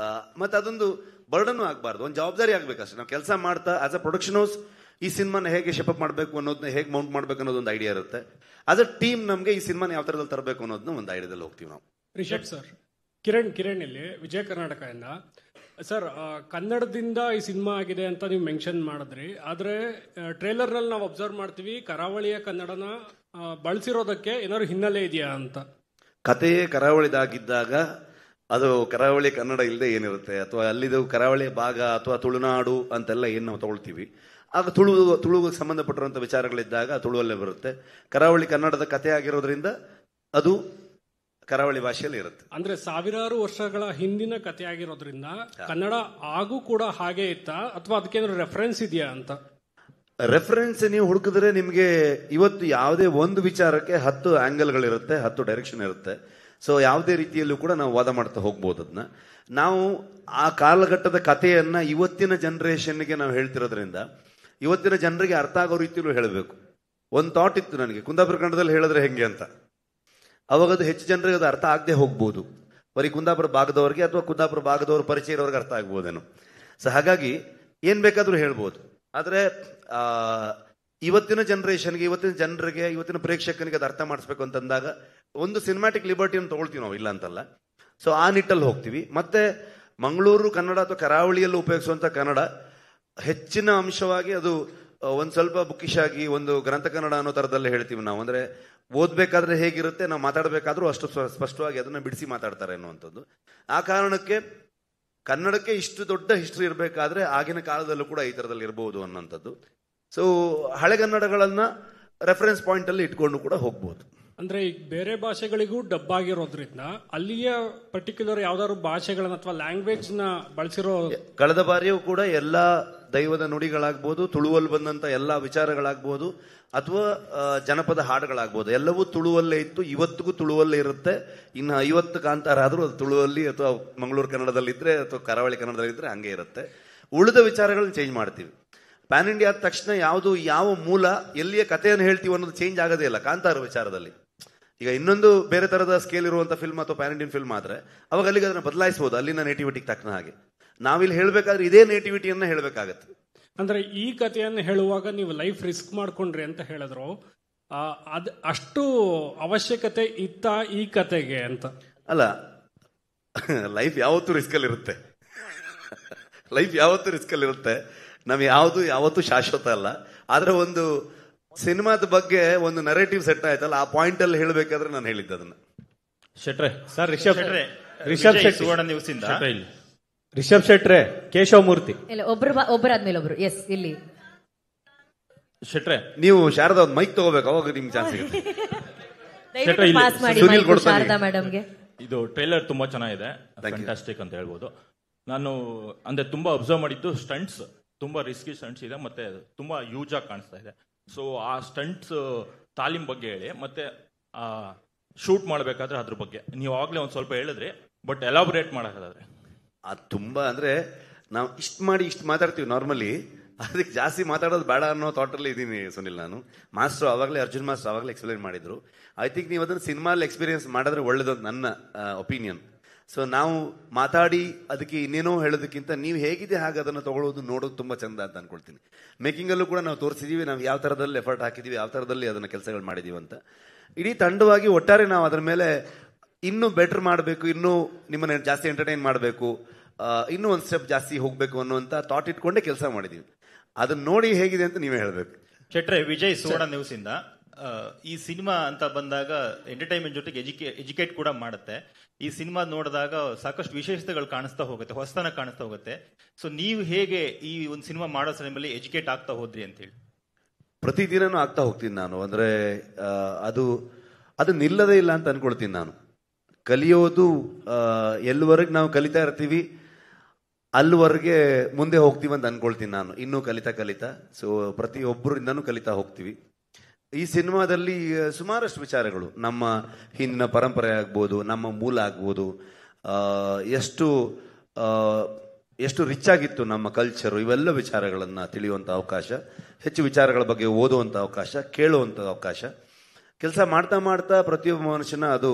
ಮತ್ತು ಅದೊಂದು ಬರ್ಡನ್ನು ಆಗಬಾರ್ದು, ಒಂದು ಜವಾಬ್ದಾರಿ ಆಗ್ಬೇಕಷ್ಟೇ. ನಾವು ಕೆಲಸ ಮಾಡ್ತಾ ಆಸ್ ಅ ಪ್ರೊಡಕ್ಷನ್ ಹೌಸ್ ಈ ಸಿನಿಮಾನ ಹೇಗೆ ಶೆಪಪ್ ಮಾಡಬೇಕು ಅನ್ನೋದನ್ನ ಹೇಗೆ ಮೌಂಟ್ ಮಾಡಬೇಕು ಅನ್ನೋದೊಂದು ಐಡಿಯಾ ಇರುತ್ತೆ. ಆಸ್ ಅ ಟೀಮ್ ನಮಗೆ ಈ ಸಿನಿಮಾನ ಯಾವ ಥರದಲ್ಲಿ ತರಬೇಕು ಅನ್ನೋದನ್ನ ಒಂದು ಐಡಿಯಾದಲ್ಲಿ ಹೋಗ್ತೀವಿ ನಾವು. ರಿಷಬ್ ಸರ್, ಕಿರಣ್ ಇಲ್ಲಿ ವಿಜಯ ಕರ್ನಾಟಕದಿಂದ ಸರ್, ಕನ್ನಡದಿಂದ ಈ ಸಿನಿಮಾ ಆಗಿದೆ ಅಂತ ನೀವು ಮೆನ್ಷನ್ ಮಾಡಿದ್ರಿ. ಆದರೆ ಟ್ರೇಲರ್ನಲ್ಲಿ ನಾವು ಅಬ್ಸರ್ವ್ ಮಾಡ್ತೀವಿ ಕರಾವಳಿಯ ಕನ್ನಡನ ಬಳಸಿರೋದಕ್ಕೆ ಏನಾದ್ರು ಹಿನ್ನೆಲೆ ಇದೆಯಾ ಅಂತ. ಕಥೆಯೇ ಕರಾವಳಿದಾಗಿದ್ದಾಗ ಅದು ಕರಾವಳಿ ಕನ್ನಡ ಇಲ್ಲದೆ ಏನಿರುತ್ತೆ, ಅಥವಾ ಅಲ್ಲಿದು ಕರಾವಳಿಯ ಭಾಗ ಅಥವಾ ತುಳುನಾಡು ಅಂತೆಲ್ಲ ಏನು ನಾವು ತಗೊಳ್ತೀವಿ, ಆಗ ತುಳುವಿಗೆ ಸಂಬಂಧಪಟ್ಟಿರುವಂಥ ವಿಚಾರಗಳಿದ್ದಾಗ ತುಳುವಲ್ಲೇ ಬರುತ್ತೆ. ಕರಾವಳಿ ಕನ್ನಡದ ಕಥೆ ಆಗಿರೋದ್ರಿಂದ ಅದು ಕರಾವಳಿ ಭಾಷೆಯಲ್ಲಿ ಇರುತ್ತೆ. ಅಂದ್ರೆ ಸಾವಿರಾರು ವರ್ಷಗಳ ಹಿಂದಿನ ಕಥೆ ಆಗಿರೋದ್ರಿಂದ ಕನ್ನಡ ಆಗೂ ಕೂಡ ಹಾಗೆ ಇತ್ತಾ, ಅಥವಾ ಅದಕ್ಕೇನಾದ್ರು ರೆಫರೆನ್ಸ್ ಇದೆಯಾ ಅಂತ? ರೆಫರೆನ್ಸ್ ನೀವು ಹುಡುಕಿದ್ರೆ ನಿಮಗೆ ಇವತ್ತು ಯಾವುದೇ ಒಂದು ವಿಚಾರಕ್ಕೆ 10 ಆಂಗಲ್ಗಳಿರುತ್ತೆ, 10 ಡೈರೆಕ್ಷನ್ ಇರುತ್ತೆ. ಸೊ ಯಾವುದೇ ರೀತಿಯಲ್ಲೂ ಕೂಡ ನಾವು ವಾದ ಮಾಡ್ತಾ ಹೋಗ್ಬೋದು. ಅದನ್ನ ನಾವು ಆ ಕಾಲಘಟ್ಟದ ಕಥೆಯನ್ನ ಇವತ್ತಿನ ಜನರೇಷನ್ಗೆ ನಾವು ಹೇಳ್ತಿರೋದ್ರಿಂದ ಇವತ್ತಿನ ಜನರಿಗೆ ಅರ್ಥ ಆಗೋ ರೀತಿಯಲ್ಲೂ ಹೇಳಬೇಕು. ಒಂದು ಥಾಟ್ ಇತ್ತು ನನಗೆ, ಕುಂದಾಪುರ ಕನ್ನಡದಲ್ಲಿ ಹೇಳಿದ್ರೆ ಹೆಂಗೆ ಅಂತ. ಅವಾಗ ಅದು ಹೆಚ್ಚು ಜನರಿಗೆ ಅದು ಅರ್ಥ ಆಗದೆ ಹೋಗ್ಬೋದು, ಬರೀ ಕುಂದಾಪುರ ಭಾಗದವ್ರಿಗೆ ಅಥವಾ ಕುಂದಾಪುರ ಭಾಗದವ್ರ ಪರಿಚಯ ಇರೋರಿಗೆ ಅರ್ಥ ಆಗ್ಬೋದೇನೋ. ಸೊ ಹಾಗಾಗಿ ಏನ್ ಬೇಕಾದ್ರೂ ಹೇಳ್ಬೋದು. ಆದರೆ ಇವತ್ತಿನ ಜನರೇಷನ್ಗೆ, ಇವತ್ತಿನ ಜನರಿಗೆ, ಇವತ್ತಿನ ಪ್ರೇಕ್ಷಕನಿಗೆ ಅದು ಅರ್ಥ ಮಾಡಿಸ್ಬೇಕು ಅಂತಂದಾಗ ಒಂದು ಸಿನಿಮ್ಯಾಟಿಕ್ ಲಿಬರ್ಟಿಯನ್ನು ತಗೊಳ್ತೀವಿ ನಾವು, ಇಲ್ಲ ಅಂತಲ್ಲ. ಸೊ ಆ ನಿಟ್ಟಲ್ಲಿ ಹೋಗ್ತೀವಿ. ಮತ್ತೆ ಮಂಗಳೂರು ಕನ್ನಡ ಅಥವಾ ಕರಾವಳಿಯಲ್ಲಿ ಉಪಯೋಗಿಸುವಂಥ ಕನ್ನಡ ಹೆಚ್ಚಿನ ಅಂಶವಾಗಿ ಅದು ಒಂದು ಸ್ವಲ್ಪ ಬುಕ್ಕಿಶ್ ಆಗಿ ಒಂದು ಗ್ರಂಥ ಕನ್ನಡ ಅನ್ನೋ ಥರದಲ್ಲೇ ಹೇಳ್ತೀವಿ ನಾವು. ಅಂದರೆ ಓದಬೇಕಾದ್ರೆ ಹೇಗಿರುತ್ತೆ, ನಾವು ಮಾತಾಡಬೇಕಾದ್ರೂ ಅಷ್ಟು ಸ್ಪಷ್ಟವಾಗಿ ಅದನ್ನು ಬಿಡಿಸಿ ಮಾತಾಡ್ತಾರೆ ಅನ್ನುವಂಥದ್ದು. ಆ ಕಾರಣಕ್ಕೆ ಕನ್ನಡಕ್ಕೆ ಇಷ್ಟು ದೊಡ್ಡ ಹಿಸ್ಟ್ರಿ ಇರಬೇಕಾದ್ರೆ ಆಗಿನ ಕಾಲದಲ್ಲೂ ಕೂಡ ಈ ಥರದಲ್ಲಿ ಇರಬಹುದು ಅನ್ನೋಂಥದ್ದು. ಸೊ ಹಳೆಗನ್ನಡಗಳನ್ನ ರೆಫರೆನ್ಸ್ ಪಾಯಿಂಟ್ ಅಲ್ಲಿ ಇಟ್ಕೊಂಡು ಕೂಡ ಹೋಗ್ಬೋದು. ಅಂದ್ರೆ ಈಗ ಬೇರೆ ಭಾಷೆಗಳಿಗೂ ಡಬ್ ಆಗಿರೋದ್ರಿಂದ ಅಲ್ಲಿಯ ಪರ್ಟಿಕ್ಯುಲರ್ ಯಾವ್ದಾದ್ರು ಭಾಷೆಗಳನ್ನ ಅಥವಾ ಲ್ಯಾಂಗ್ವೇಜ್ ನ ಬಳಸಿರೋ. ಕಳೆದ ಬಾರಿಯೂ ಕೂಡ ಎಲ್ಲಾ ದೈವದ ನುಡಿಗಳಾಗ್ಬೋದು, ತುಳುವಲ್ಲಿ ಬಂದಂತ ಎಲ್ಲಾ ವಿಚಾರಗಳಾಗ್ಬೋದು, ಅಥವಾ ಜನಪದ ಹಾಡುಗಳಾಗ್ಬೋದು, ಎಲ್ಲವೂ ತುಳುವಲ್ಲೇ ಇತ್ತು, ಇವತ್ತಿಗೂ ತುಳುವಲ್ಲೇ ಇರುತ್ತೆ. ಇನ್ನು 50 ಕಾಂತಾರ ಆದ್ರೂ ಅದು ತುಳುವಲ್ಲಿ ಅಥವಾ ಮಂಗಳೂರು ಕನ್ನಡದಲ್ಲಿದ್ರೆ ಅಥವಾ ಕರಾವಳಿ ಕನ್ನಡದಲ್ಲಿದ್ರೆ ಹಂಗೆ ಇರುತ್ತೆ. ಉಳಿದ ವಿಚಾರಗಳನ್ನ ಚೇಂಜ್ ಮಾಡ್ತೀವಿ. ಪ್ಯಾನ್ ಇಂಡಿಯಾ ಆದ ತಕ್ಷಣ ಯಾವುದು ಯಾವ ಮೂಲ ಎಲ್ಲಿಯ ಕಥೆಯನ್ನು ಹೇಳ್ತೀವಿ ಅನ್ನೋದು ಚೇಂಜ್ ಆಗೋದೇ ಇಲ್ಲ. ಕಾಂತಾರ ವಿಚಾರದಲ್ಲಿ ಈಗ ಇನ್ನೊಂದು ಬೇರೆ ತರದ ಸ್ಕೇಲ್ ಇರುವಂತ ಫಿಲ್ಮ್ ಅಥವಾ ಪ್ಯಾನ್ ಇಂಡಿಯನ್ ಫಿಲ್ಮ್ ಆದ್ರೆ ಅವಾಗ ಅಲ್ಲಿಗೆ ಅದನ್ನ ಬದಲಾಯಿಸಬಹುದು, ಅಲ್ಲಿನ ನೇಟಿವಿಟಿಗೆ ತಕ್ಕನ ಹಾಗೆ. ನಾವಿಲ್ಲಿ ಹೇಳ್ಬೇಕಾದ್ರೆ ಇದೇ ನೇಟಿವಿಟಿಯನ್ನ ಹೇಳ್ಬೇಕಾಗತ್ತೆ. ಅಂದ್ರೆ ಈ ಕಥೆಯನ್ನು ಹೇಳುವಾಗ ನೀವು ಲೈಫ್ ರಿಸ್ಕ್ ಮಾಡ್ಕೊಂಡ್ರಿ ಅಂತ ಹೇಳಿದ್ರು, ಅಷ್ಟು ಅವಶ್ಯಕತೆ ಇತ್ತ ಈ ಕತೆಗೆ ಅಂತ? ಅಲ್ಲ, ಲೈಫ್ ಯಾವತ್ತೂ ರಿಸ್ಕ್ ಅಲ್ಲಿ ಇರುತ್ತೆ. ಲೈಫ್ ಯಾವತ್ತೂ ರಿಸ್ಕ್ ಅಲ್ಲಿ ಇರುತ್ತೆ. ನಮ್ಗೆ ಯಾವತ್ತೂ ಶಾಶ್ವತ ಅಲ್ಲ. ಆದ್ರೆ ಒಂದು ಸಿನಿಮಾದ ಬಗ್ಗೆ ಒಂದು ನರೇಟಿವ್ ಸೆಟ್ ಆಯ್ತಲ್ಲ, ಆ ಪಾಯಿಂಟ್ ಅಲ್ಲಿ ಹೇಳ್ಬೇಕಾದ್ರೆ ನಾನು ಹೇಳಿದ್ದೆ ಅದನ್ನ. ಶೆಟ್ರೆ ಸರ್, ರಿಷಬ್ ಶೆಟ್ಟಿ ಸುವರ್ಣ ನ್ಯೂಸ್ ಇಂದ. ರಿಷಬ್ ಶೆಟ್ರೆ, ಕೇಶವ್ ಮೂರ್ತಿ. ಒಬ್ಬರಾದ್ಮೇಲೆ ಒಬ್ರು. ಎಸ್, ಇಲ್ಲಿ ಶೆಟ್ರೆ, ನೀವು ಶಾರದಾ ಒಂದು ಮೈಕ್ ತಗೋಬೇಕು, ಅವಾಗ ನಿಮ್ಗೆ ಚಾನ್ಸ್ ಸಿಗುತ್ತೆ. ಶಾರದಾ ಮೇಡಮ್ಗೆ. ಇದು ಟ್ರೈಲರ್ ತುಂಬಾ ಚೆನ್ನಾಗಿದೆ, ಫ್ಯಾಂಟಾಸ್ಟಿಕ್ ಅಂತ ಹೇಳ್ಬೋದು. ನಾನು ಅಂದ್ರೆ ತುಂಬಾ ಅಬ್ಸರ್ವ್ ಮಾಡಿದ್ದು ಸ್ಟಂಟ್ಸ್ ತುಂಬಾ ರಿಸ್ಕಿ ಸ್ಟಂಟ್ಸ್ ಇದೆ, ಮತ್ತೆ ತುಂಬಾ ಯೂಸ್ ಆಗಿ ಕಾಣಿಸ್ತಾ ಇದೆ. ಸೊ ಆ ಸ್ಟಂಟ್ಸ್ ತಾಲೀಮ್ ಬಗ್ಗೆ ಹೇಳಿ, ಮತ್ತೆ ಶೂಟ್ ಮಾಡ್ಬೇಕಾದ್ರೆ ಅದ್ರ ಬಗ್ಗೆ ನೀವು ಆಗ್ಲೇ ಒಂದ್ ಸ್ವಲ್ಪ ಹೇಳಿದ್ರಿ, ಬಟ್ ಎಲಾಬರೇಟ್ ಮಾಡೋದಾದ್ರೆ. ಅದು ತುಂಬಾ ಅಂದ್ರೆ ನಾವು ಇಷ್ಟು ಮಾತಾಡ್ತೀವಿ ನಾರ್ಮಲಿ, ಅದಕ್ಕೆ ಜಾಸ್ತಿ ಮಾತಾಡೋದು ಬೇಡ ಅನ್ನೋ ಥಾಟಲ್ಲಿ ಇದ್ದೀನಿ ಸುನಿಲ್. ನಾನು ಮಾಸ್ಟರ್ ಆವಾಗಲೇ, ಅರ್ಜುನ್ ಮಾಸ್ಟರ್ ಆವಾಗಲೇ ಎಕ್ಸ್ಪ್ಲೈನ್ ಮಾಡಿದ್ರು. ಐ ಥಿಂಕ್ ನೀವು ಅದನ್ನು ಸಿನಿಮಾಲ್ಲಿ ಎಕ್ಸ್ಪೀರಿಯನ್ಸ್ ಮಾಡಿದ್ರೆ ಒಳ್ಳೇದು, ನನ್ನ ಒಪಿನಿಯನ್. ಸೊ ನಾವು ಮಾತಾಡಿ ಅದಕ್ಕೆ ಇನ್ನೇನೋ ಹೇಳೋದಕ್ಕಿಂತ ನೀವು ಹೇಗಿದೆ ಹಾಗೆ ಅದನ್ನು ತಗೊಳ್ಳೋದು, ನೋಡೋದು ತುಂಬಾ ಚಂದ ಅಂತ ಅನ್ಕೊಳ್ತೀನಿ. ಮೇಕಿಂಗಲ್ಲೂ ಕೂಡ ನಾವು ತೋರಿಸಿದೀವಿ, ನಾವು ಯಾವ ಥರದಲ್ಲಿ ಎಫರ್ಟ್ ಹಾಕಿದೀವಿ, ಯಾವ ಥರದಲ್ಲಿ ಅದನ್ನ ಕೆಲಸಗಳು ಮಾಡಿದೀವಿ ಅಂತ. ಇಡೀ ತಂಡವಾಗಿ ಒಟ್ಟಾರೆ ನಾವು ಅದರ ಮೇಲೆ ಇನ್ನೂ ಬೆಟರ್ ಮಾಡಬೇಕು, ಇನ್ನೂ ನಿಮ್ಮನ್ನ ಜಾಸ್ತಿ ಎಂಟರ್ಟೈನ್ ಮಾಡಬೇಕು, ಇನ್ನೂ ಒಂದು ಸ್ಟೆಪ್ ಜಾಸ್ತಿ ಹೋಗ್ಬೇಕು ಅನ್ನುವಂತ ಥಾಟ್ ಇಟ್ಕೊಂಡೇ ಕೆಲಸ ಮಾಡಿದೀವಿ. ಅದನ್ನ ನೋಡಿ ಹೇಗಿದೆ ಅಂತ ನೀವೇ ಹೇಳ್ಬೇಕು. ಶೆಟ್ರೆ, ವಿಜಯ್ ಸುವರ್ಣ ನ್ಯೂಸ್ ಇಂದ. ಈ ಸಿನಿಮಾ ಅಂತ ಬಂದಾಗ ಎಂಟರ್ಟೈನ್ಮೆಂಟ್ ಜೊತೆಗೆ ಎಜುಕೇಟ್ ಕೂಡ ಮಾಡುತ್ತೆ. ಈ ಸಿನಿಮಾ ನೋಡಿದಾಗ ಸಾಕಷ್ಟು ವಿಶೇಷತೆಗಳು ಕಾಣಿಸ್ತಾ ಹೋಗುತ್ತೆ, ಹೊಸತನ ಕಾಣಿಸ್ತಾ ಹೋಗುತ್ತೆ. ಸೊ ನೀವು ಹೇಗೆ ಈ ಒಂದು ಸಿನಿಮಾ ಮಾಡೋ ಸಮಯದಲ್ಲಿ ಎಜುಕೇಟ್ ಆಗ್ತಾ ಹೋದ್ರಿ ಅಂತ ಹೇಳಿ? ಪ್ರತಿದಿನನೂ ಆಗ್ತಾ ಹೋಗ್ತೀನಿ ನಾನು. ಅಂದ್ರೆ ಅದು ನಿಲ್ಲದೇ ಇಲ್ಲ ಅಂತ ಅನ್ಕೊಳ್ತೀನಿ ನಾನು. ಕಲಿಯೋದು ಎಲ್ಲಿವರೆಗೆ ನಾವು ಕಲಿತಾ ಇರ್ತೀವಿ ಅಲ್ಲಿವರೆಗೆ ಮುಂದೆ ಹೋಗ್ತೀವಿ ಅಂತ ಅನ್ಕೊಳ್ತೀನಿ ನಾನು. ಇನ್ನೂ ಕಲಿತಾ ಸೊ ಪ್ರತಿಯೊಬ್ಬರಿಂದನೂ ಕಲಿತಾ ಹೋಗ್ತೀವಿ. ಈ ಸಿನಿಮಾದಲ್ಲಿ ಸುಮಾರಷ್ಟು ವಿಚಾರಗಳು, ನಮ್ಮ ಹಿಂದಿನ ಪರಂಪರೆ ಆಗ್ಬೋದು, ನಮ್ಮ ಮೂಲ ಆಗ್ಬೋದು, ಎಷ್ಟು ರಿಚ್ ಆಗಿತ್ತು ನಮ್ಮ ಕಲ್ಚರು, ಇವೆಲ್ಲ ವಿಚಾರಗಳನ್ನ ತಿಳಿಯುವಂಥ ಅವಕಾಶ, ಹೆಚ್ಚು ವಿಚಾರಗಳ ಬಗ್ಗೆ ಓದುವಂಥ ಅವಕಾಶ, ಕೇಳುವಂಥ ಅವಕಾಶ. ಕೆಲಸ ಮಾಡ್ತಾ ಪ್ರತಿಯೊಬ್ಬ ಮನುಷ್ಯನ ಅದು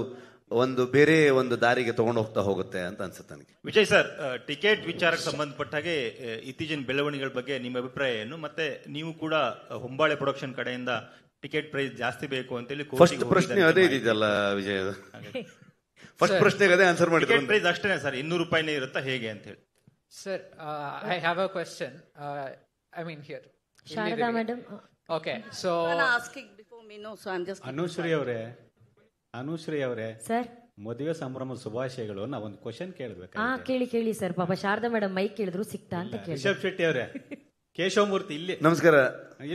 ಒಂದು ಬೇರೆ ಒಂದು ದಾರಿಗೆ ತಗೊಂಡು ಹೋಗುತ್ತೆ ಅಂತ ಅನ್ಸುತ್ತೆ ನನಗೆ. ವಿಜಯ್ ಸರ್, ಟಿಕೆಟ್ ವಿಚಾರಕ್ಕೆ ಸಂಬಂಧಪಟ್ಟ ಹಾಗೆ ಇತ್ತೀಚಿನ ಬೆಳವಣಿಗೆಗಳ ಬಗ್ಗೆ ನಿಮ್ಮ ಅಭಿಪ್ರಾಯ ಏನು? ಮತ್ತೆ ನೀವು ಕೂಡ ಹೊಂಬಾಳೆ ಪ್ರೊಡಕ್ಷನ್ ಕಡೆಯಿಂದ ಟಿಕೆಟ್ ಪ್ರೈಸ್ ಜಾಸ್ತಿ ಬೇಕು ಅಂತೇಳಿ ಫಸ್ಟ್ ಪ್ರಶ್ನೆ ಅದೇ ಇದೆಯಲ್ಲ ವಿಜಯ್, ಫಸ್ಟ್ ಪ್ರಶ್ನೆಗೆ ಅದೇ ಆನ್ಸರ್ ಮಾಡಿ. ಟಿಕೆಟ್ ಪ್ರೈಸ್ ಅಷ್ಟೇನೆ ಸರ್, 200 ರೂಪಾಯಿನೇ ಇರುತ್ತಾ ಹೇಗೆ ಅಂತ ಹೇಳಿ? Sir, I have a question. I mean here Sharada madam. Okay, so Anushree ಅವರೇ ಸರ್, ಮದುವೆ ಸಂಭ್ರಮ ಶುಭಾಶಯಗಳು. ನಾವೊಂದು ಕ್ವಶನ್ ಕೇಳಬೇಕು. ಕೇಳಿ ಸರ್. ಪಾಪ ಶಾರದಾ ಮೇಡಮ್ ಮೈಕ್ ಕೇಳಿದ್ರು ಸಿಕ್ತಾ ಅಂತ ಕೇಳಿ. ರಿಷಬ್ ಶೆಟ್ಟಿ ಅವರೇ, ಕೇಶವಮೂರ್ತಿ ಇಲ್ಲಿ. ನಮಸ್ಕಾರ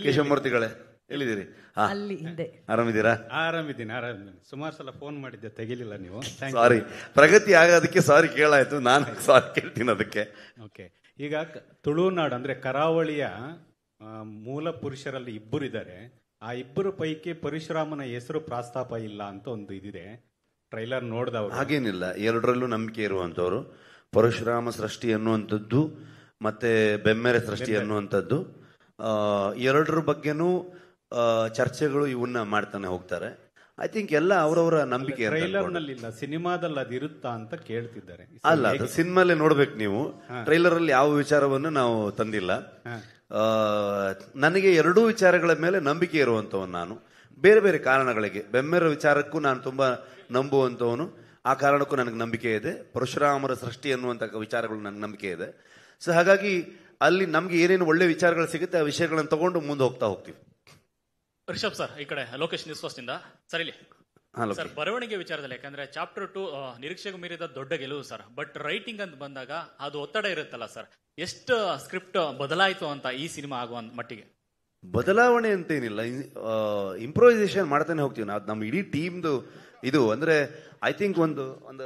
ಕೇಶವಮೂರ್ತಿಗಳೇ, ಎಲ್ಲಿದ್ದೀರಿ? ಅಲ್ಲಿ ಹಿಂದೆ. ಆರಾಮಿದ್ದೀರಾ? ಆರಾಮಿದ್ದೀನಿ. ಸುಮಾರು ಸಲ ಫೋನ್ ಮಾಡಿದ್ದೆ, ತೆಗಿಲಿಲ್ಲ ನೀವು. ಸಾರಿ, ಪ್ರಗತಿ ಆಗೋದಕ್ಕೆ ಸಾರಿ ಕೇಳಾಯ್ತು, ನಾನು ಸಾರಿ ಕೇಳ್ತೀನಿ ಅದಕ್ಕೆ. ಓಕೆ, ಈಗ ತುಳುನಾಡು ಅಂದ್ರೆ ಕರಾವಳಿಯ ಮೂಲ ಪುರುಷರಲ್ಲಿ ಇಬ್ಬರು ಇದ್ದಾರೆ. ಆ ಇಬ್ಬರು ಪೈಕಿ ಪರಶುರಾಮನ ಹೆಸರು ಪ್ರಸ್ತಾಪ ಇಲ್ಲ ಅಂತ ಒಂದು ಇದಿದೆ, ಟ್ರೈಲರ್ ನೋಡಿದವರು. ಹಾಗೇನಿಲ್ಲ, ಎರಡರಲ್ಲೂ ನಂಬಿಕೆ ಇರುವಂತವ್ರು. ಪರಶುರಾಮ ಸೃಷ್ಟಿ ಅನ್ನುವಂಥದ್ದು ಮತ್ತೆ ಬೆಮ್ಮೆರೆ ಸೃಷ್ಟಿ ಅನ್ನುವಂಥದ್ದು, ಎರಡರ ಬಗ್ಗೆನೂ ಚರ್ಚೆಗಳು ಇವನ್ನ ಮಾಡ್ತಾನೆ ಹೋಗ್ತಾರೆ. ಐ ಥಿಂಕ್ ಎಲ್ಲ ಅವರವರ ನಂಬಿಕೆ. ಟ್ರೈಲರ್ ನಲ್ಲಿ ಇಲ್ಲ, ಸಿನಿಮಾದಲ್ಲಿ ಅದು ಇರುತ್ತಾ ಅಂತ ಕೇಳ್ತಿದ್ದಾರೆ. ಅಲ್ಲ, ಅದು ಸಿನಿಮಾಲೇ ನೋಡ್ಬೇಕು ನೀವು. ಟ್ರೈಲರ್ ಅಲ್ಲಿ ಯಾವ ವಿಚಾರವನ್ನು ನಾವು ತಂದಿಲ್ಲ. ನನಗೆ ಎರಡೂ ವಿಚಾರಗಳ ಮೇಲೆ ನಂಬಿಕೆ ಇರುವಂತವನು ನಾನು, ಬೇರೆ ಬೇರೆ ಕಾರಣಗಳಿಗೆ. ಬೆಮ್ಮೆರ ವಿಚಾರಕ್ಕೂ ನಾನು ತುಂಬಾ ನಂಬುವಂತವನು, ಆ ಕಾರಣಕ್ಕೂ ನನಗೆ ನಂಬಿಕೆ ಇದೆ. ಪರಶುರಾಮರ ಸೃಷ್ಟಿ ಅನ್ನುವಂಥ ವಿಚಾರಗಳು ನನಗೆ ನಂಬಿಕೆ ಇದೆ. ಸೊ ಹಾಗಾಗಿ ಅಲ್ಲಿ ನಮ್ಗೆ ಏನೇನು ಒಳ್ಳೆ ವಿಚಾರಗಳು ಸಿಗುತ್ತೆ ಆ ವಿಷಯಗಳನ್ನು ತಗೊಂಡು ಮುಂದೆ ಹೋಗ್ತೀವಿ. ರಿಷಬ್ ಸರ್, ಈ ಕಡೆ ಲೋಕೇಶ್ ನ್ಯೂಸ್ ಫಸ್ಟ್ ಇಂದ ಸರ್. ಇಲ್ಲಿ ಸರ್, ಬರವಣಿಗೆ ವಿಚಾರದಲ್ಲಿ ಯಾಕಂದ್ರೆ ಚಾಪ್ಟರ್ 2 ನಿರೀಕ್ಷೆಗೂ ಮೀರಿದ ದೊಡ್ಡ ಗೆಲುವು ಸರ್. ಬಟ್ ರೈಟಿಂಗ್ ಅಂತ ಬಂದಾಗ ಅದು ಒತ್ತಡ ಇರುತ್ತಲ್ಲ ಸರ್, ಎಷ್ಟು ಸ್ಕ್ರಿಪ್ಟ್ ಬದಲಾಯಿತು ಅಂತ ಈ ಸಿನಿಮಾ ಆಗುವ ಮಟ್ಟಿಗೆ? ಬದಲಾವಣೆ ಅಂತೇನಿಲ್ಲ, ಇಂಪ್ರೂವೈಸೇಷನ್ ಮಾಡ್ತಾನೆ ಹೋಗ್ತೀವಿ ನಾವು. ನಮ್ಮ ಇಡೀ ಟೀಮ್ದು ಇದು ಅಂದ್ರೆ ಐ ಥಿಂಕ್ ಒಂದು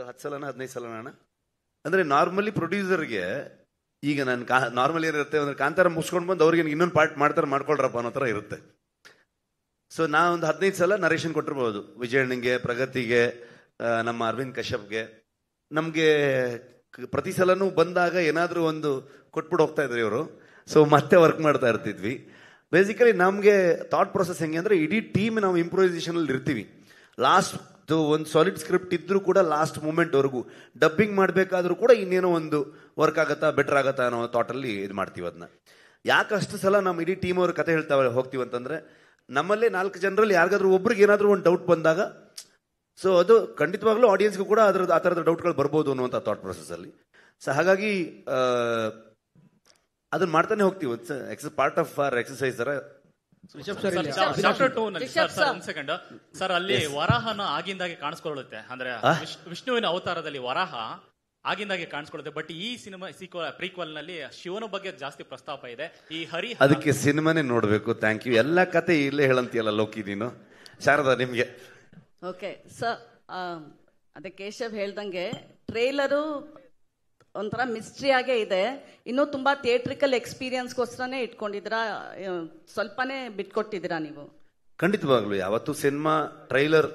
10 ಸಲನ 15 ಸಲನ ಅಂದ್ರೆ ನಾರ್ಮಲಿ ಪ್ರೊಡ್ಯೂಸರ್ಗೆ ಈಗ ನಾನು ನಾರ್ಮಲಿ ಏನಿರುತ್ತೆ ಅಂದ್ರೆ ಕಾಂತಾರ ಮುಗಿಸ್ಕೊಂಡು ಬಂದು ಅವ್ರಿಗೆ ಇನ್ನೊಂದು ಪಾರ್ಟ್ ಮಾಡ್ಕೊಳ್ರಪ್ಪ ಅನ್ನೋ ಥರ ಇರುತ್ತೆ. ಸೊ ನಾವೊಂದು 15 ಸಲ ನರೇಷನ್ ಕೊಟ್ಟಿರ್ಬೋದು, ವಿಜಯಣ್ಣಂಗೆ, ಪ್ರಗತಿಗೆ, ನಮ್ಮ ಅರವಿಂದ್ ಕಶ್ಯಪ್ಗೆ. ನಮಗೆ ಪ್ರತಿ ಸಲನೂ ಬಂದಾಗ ಏನಾದರೂ ಒಂದು ಕೊಟ್ಬಿಟ್ಟು ಹೋಗ್ತಾ ಇದ್ರು ಇವರು. ಸೊ ಮತ್ತೆ ವರ್ಕ್ ಮಾಡ್ತಾ ಇರ್ತಿದ್ವಿ. ಬೇಸಿಕಲಿ ನಮಗೆ ಥಾಟ್ ಪ್ರೊಸೆಸ್ ಹೆಂಗೆ ಅಂದರೆ, ಇಡೀ ಟೀಮ್ ನಾವು ಇಂಪ್ರೂವೈಸೇಷನ್ ಅಲ್ಲಿ ಇರ್ತೀವಿ. ಲಾಸ್ಟ್ ಒಂದು ಸಾಲಿಡ್ ಸ್ಕ್ರಿಪ್ಟ್ ಇದ್ರೂ ಕೂಡ ಲಾಸ್ಟ್ ಮೂಮೆಂಟ್ವರೆಗೂ ಡಬ್ಬಿಂಗ್ ಮಾಡಬೇಕಾದ್ರೂ ಕೂಡ ಇನ್ನೇನೋ ಒಂದು ವರ್ಕ್ ಆಗತ್ತಾ, ಬೆಟರ್ ಆಗತ್ತಾ ಅನ್ನೋ ಥಾಟಲ್ಲಿ ಇದು ಮಾಡ್ತೀವಿ. ಅದನ್ನ ಯಾಕೆ ಅಷ್ಟು ಸಲ ನಮ್ಮ ಇಡೀ ಟೀಮ್ ಅವ್ರ ಕತೆ ಹೇಳ್ತಾ ಹೋಗ್ತೀವಿ ಅಂತಂದ್ರೆ, ನಮ್ಮಲ್ಲೇ 4 ಜನರಲ್ಲಿ ಯಾರಿಗಾದ್ರೂ ಒಬ್ರಿಗೆ ಏನಾದರೂ ಒಂದು ಡೌಟ್ ಬಂದಾಗ, ಸೊ ಅದು ಖಂಡಿತವಾಗ್ಲೂ ಆಡಿಯನ್ಸ್ಗೂ ಕೂಡ ಆ ಥರದ ಡೌಟ್ಗಳು ಬರ್ಬೋದು ಅನ್ನುವಂಥ ಥಾಟ್ ಪ್ರೊಸೆಸ್ ಅಲ್ಲಿ. ಸೊ ಹಾಗಾಗಿ ಅದನ್ನ ಮಾಡ್ತಾನೆ ಹೋಗ್ತೀವಿ. It's part of our exercise ತರ. ಚಾಪ್ಟರ್ 2 ನಲ್ಲಿ ಒಂದ್ ಸೆಕೆಂಡ್ ಸರ್, ಅಲ್ಲಿ ವರಾಹನ ಆಗಿಂದಾಗೆ ಕಾಣಿಸ್ಕೊಳ್ಳುತ್ತೆ. ಅಂದ್ರೆ ವಿಷ್ಣುವಿನ ಅವತಾರದಲ್ಲಿ ವರಾಹ ಆಗಿಂದಾಗೆ ಕಾಣಿಸ್ಕೊಳ್ಳುತ್ತೆ. ಬಟ್ ಈ ಸಿನಿಮಾ ಪ್ರೀಕ್ವಲ್ ನಲ್ಲಿ ಶಿವನ ಬಗ್ಗೆ ಜಾಸ್ತಿ ಪ್ರಸ್ತಾಪ ಇದೆ. ಈ ಹರಿ ಅದಕ್ಕೆ ಸಿನಿಮಾನೇ ನೋಡ್ಬೇಕು. Thank you. ಎಲ್ಲ ಕತೆ ಇಲ್ಲೇ ಹೇಳಂತೀಯಲ್ಲ ಲೋಕಿ ನೀನು. ಶಾರದಾ, ನಿಮ್ಗೆ. ಓಕೆ ಸರ್, ಅದೇ ಕೇಶವ್ ಹೇಳ್ದಂಗೆ ಟ್ರೇಲರು ಒಂಥರ ಮಿಸ್ಟ್ರಿ ಆಗೇ ಇದೆ. ಇನ್ನೂ ತುಂಬಾ ಥಿಯೇಟ್ರಿಕಲ್ ಎಕ್ಸ್ಪೀರಿಯನ್ಸ್ಗೋಸ್ಕರನೇ ಇಟ್ಕೊಂಡಿದ್ದೀರಾ, ಸ್ವಲ್ಪನೇ ಬಿಟ್ಕೊಟ್ಟಿದ್ದೀರಾ ನೀವು? ಖಂಡಿತವಾಗ್ಲು ಯಾವತ್ತು ಸಿನಿಮಾ ಟ್ರೈಲರ್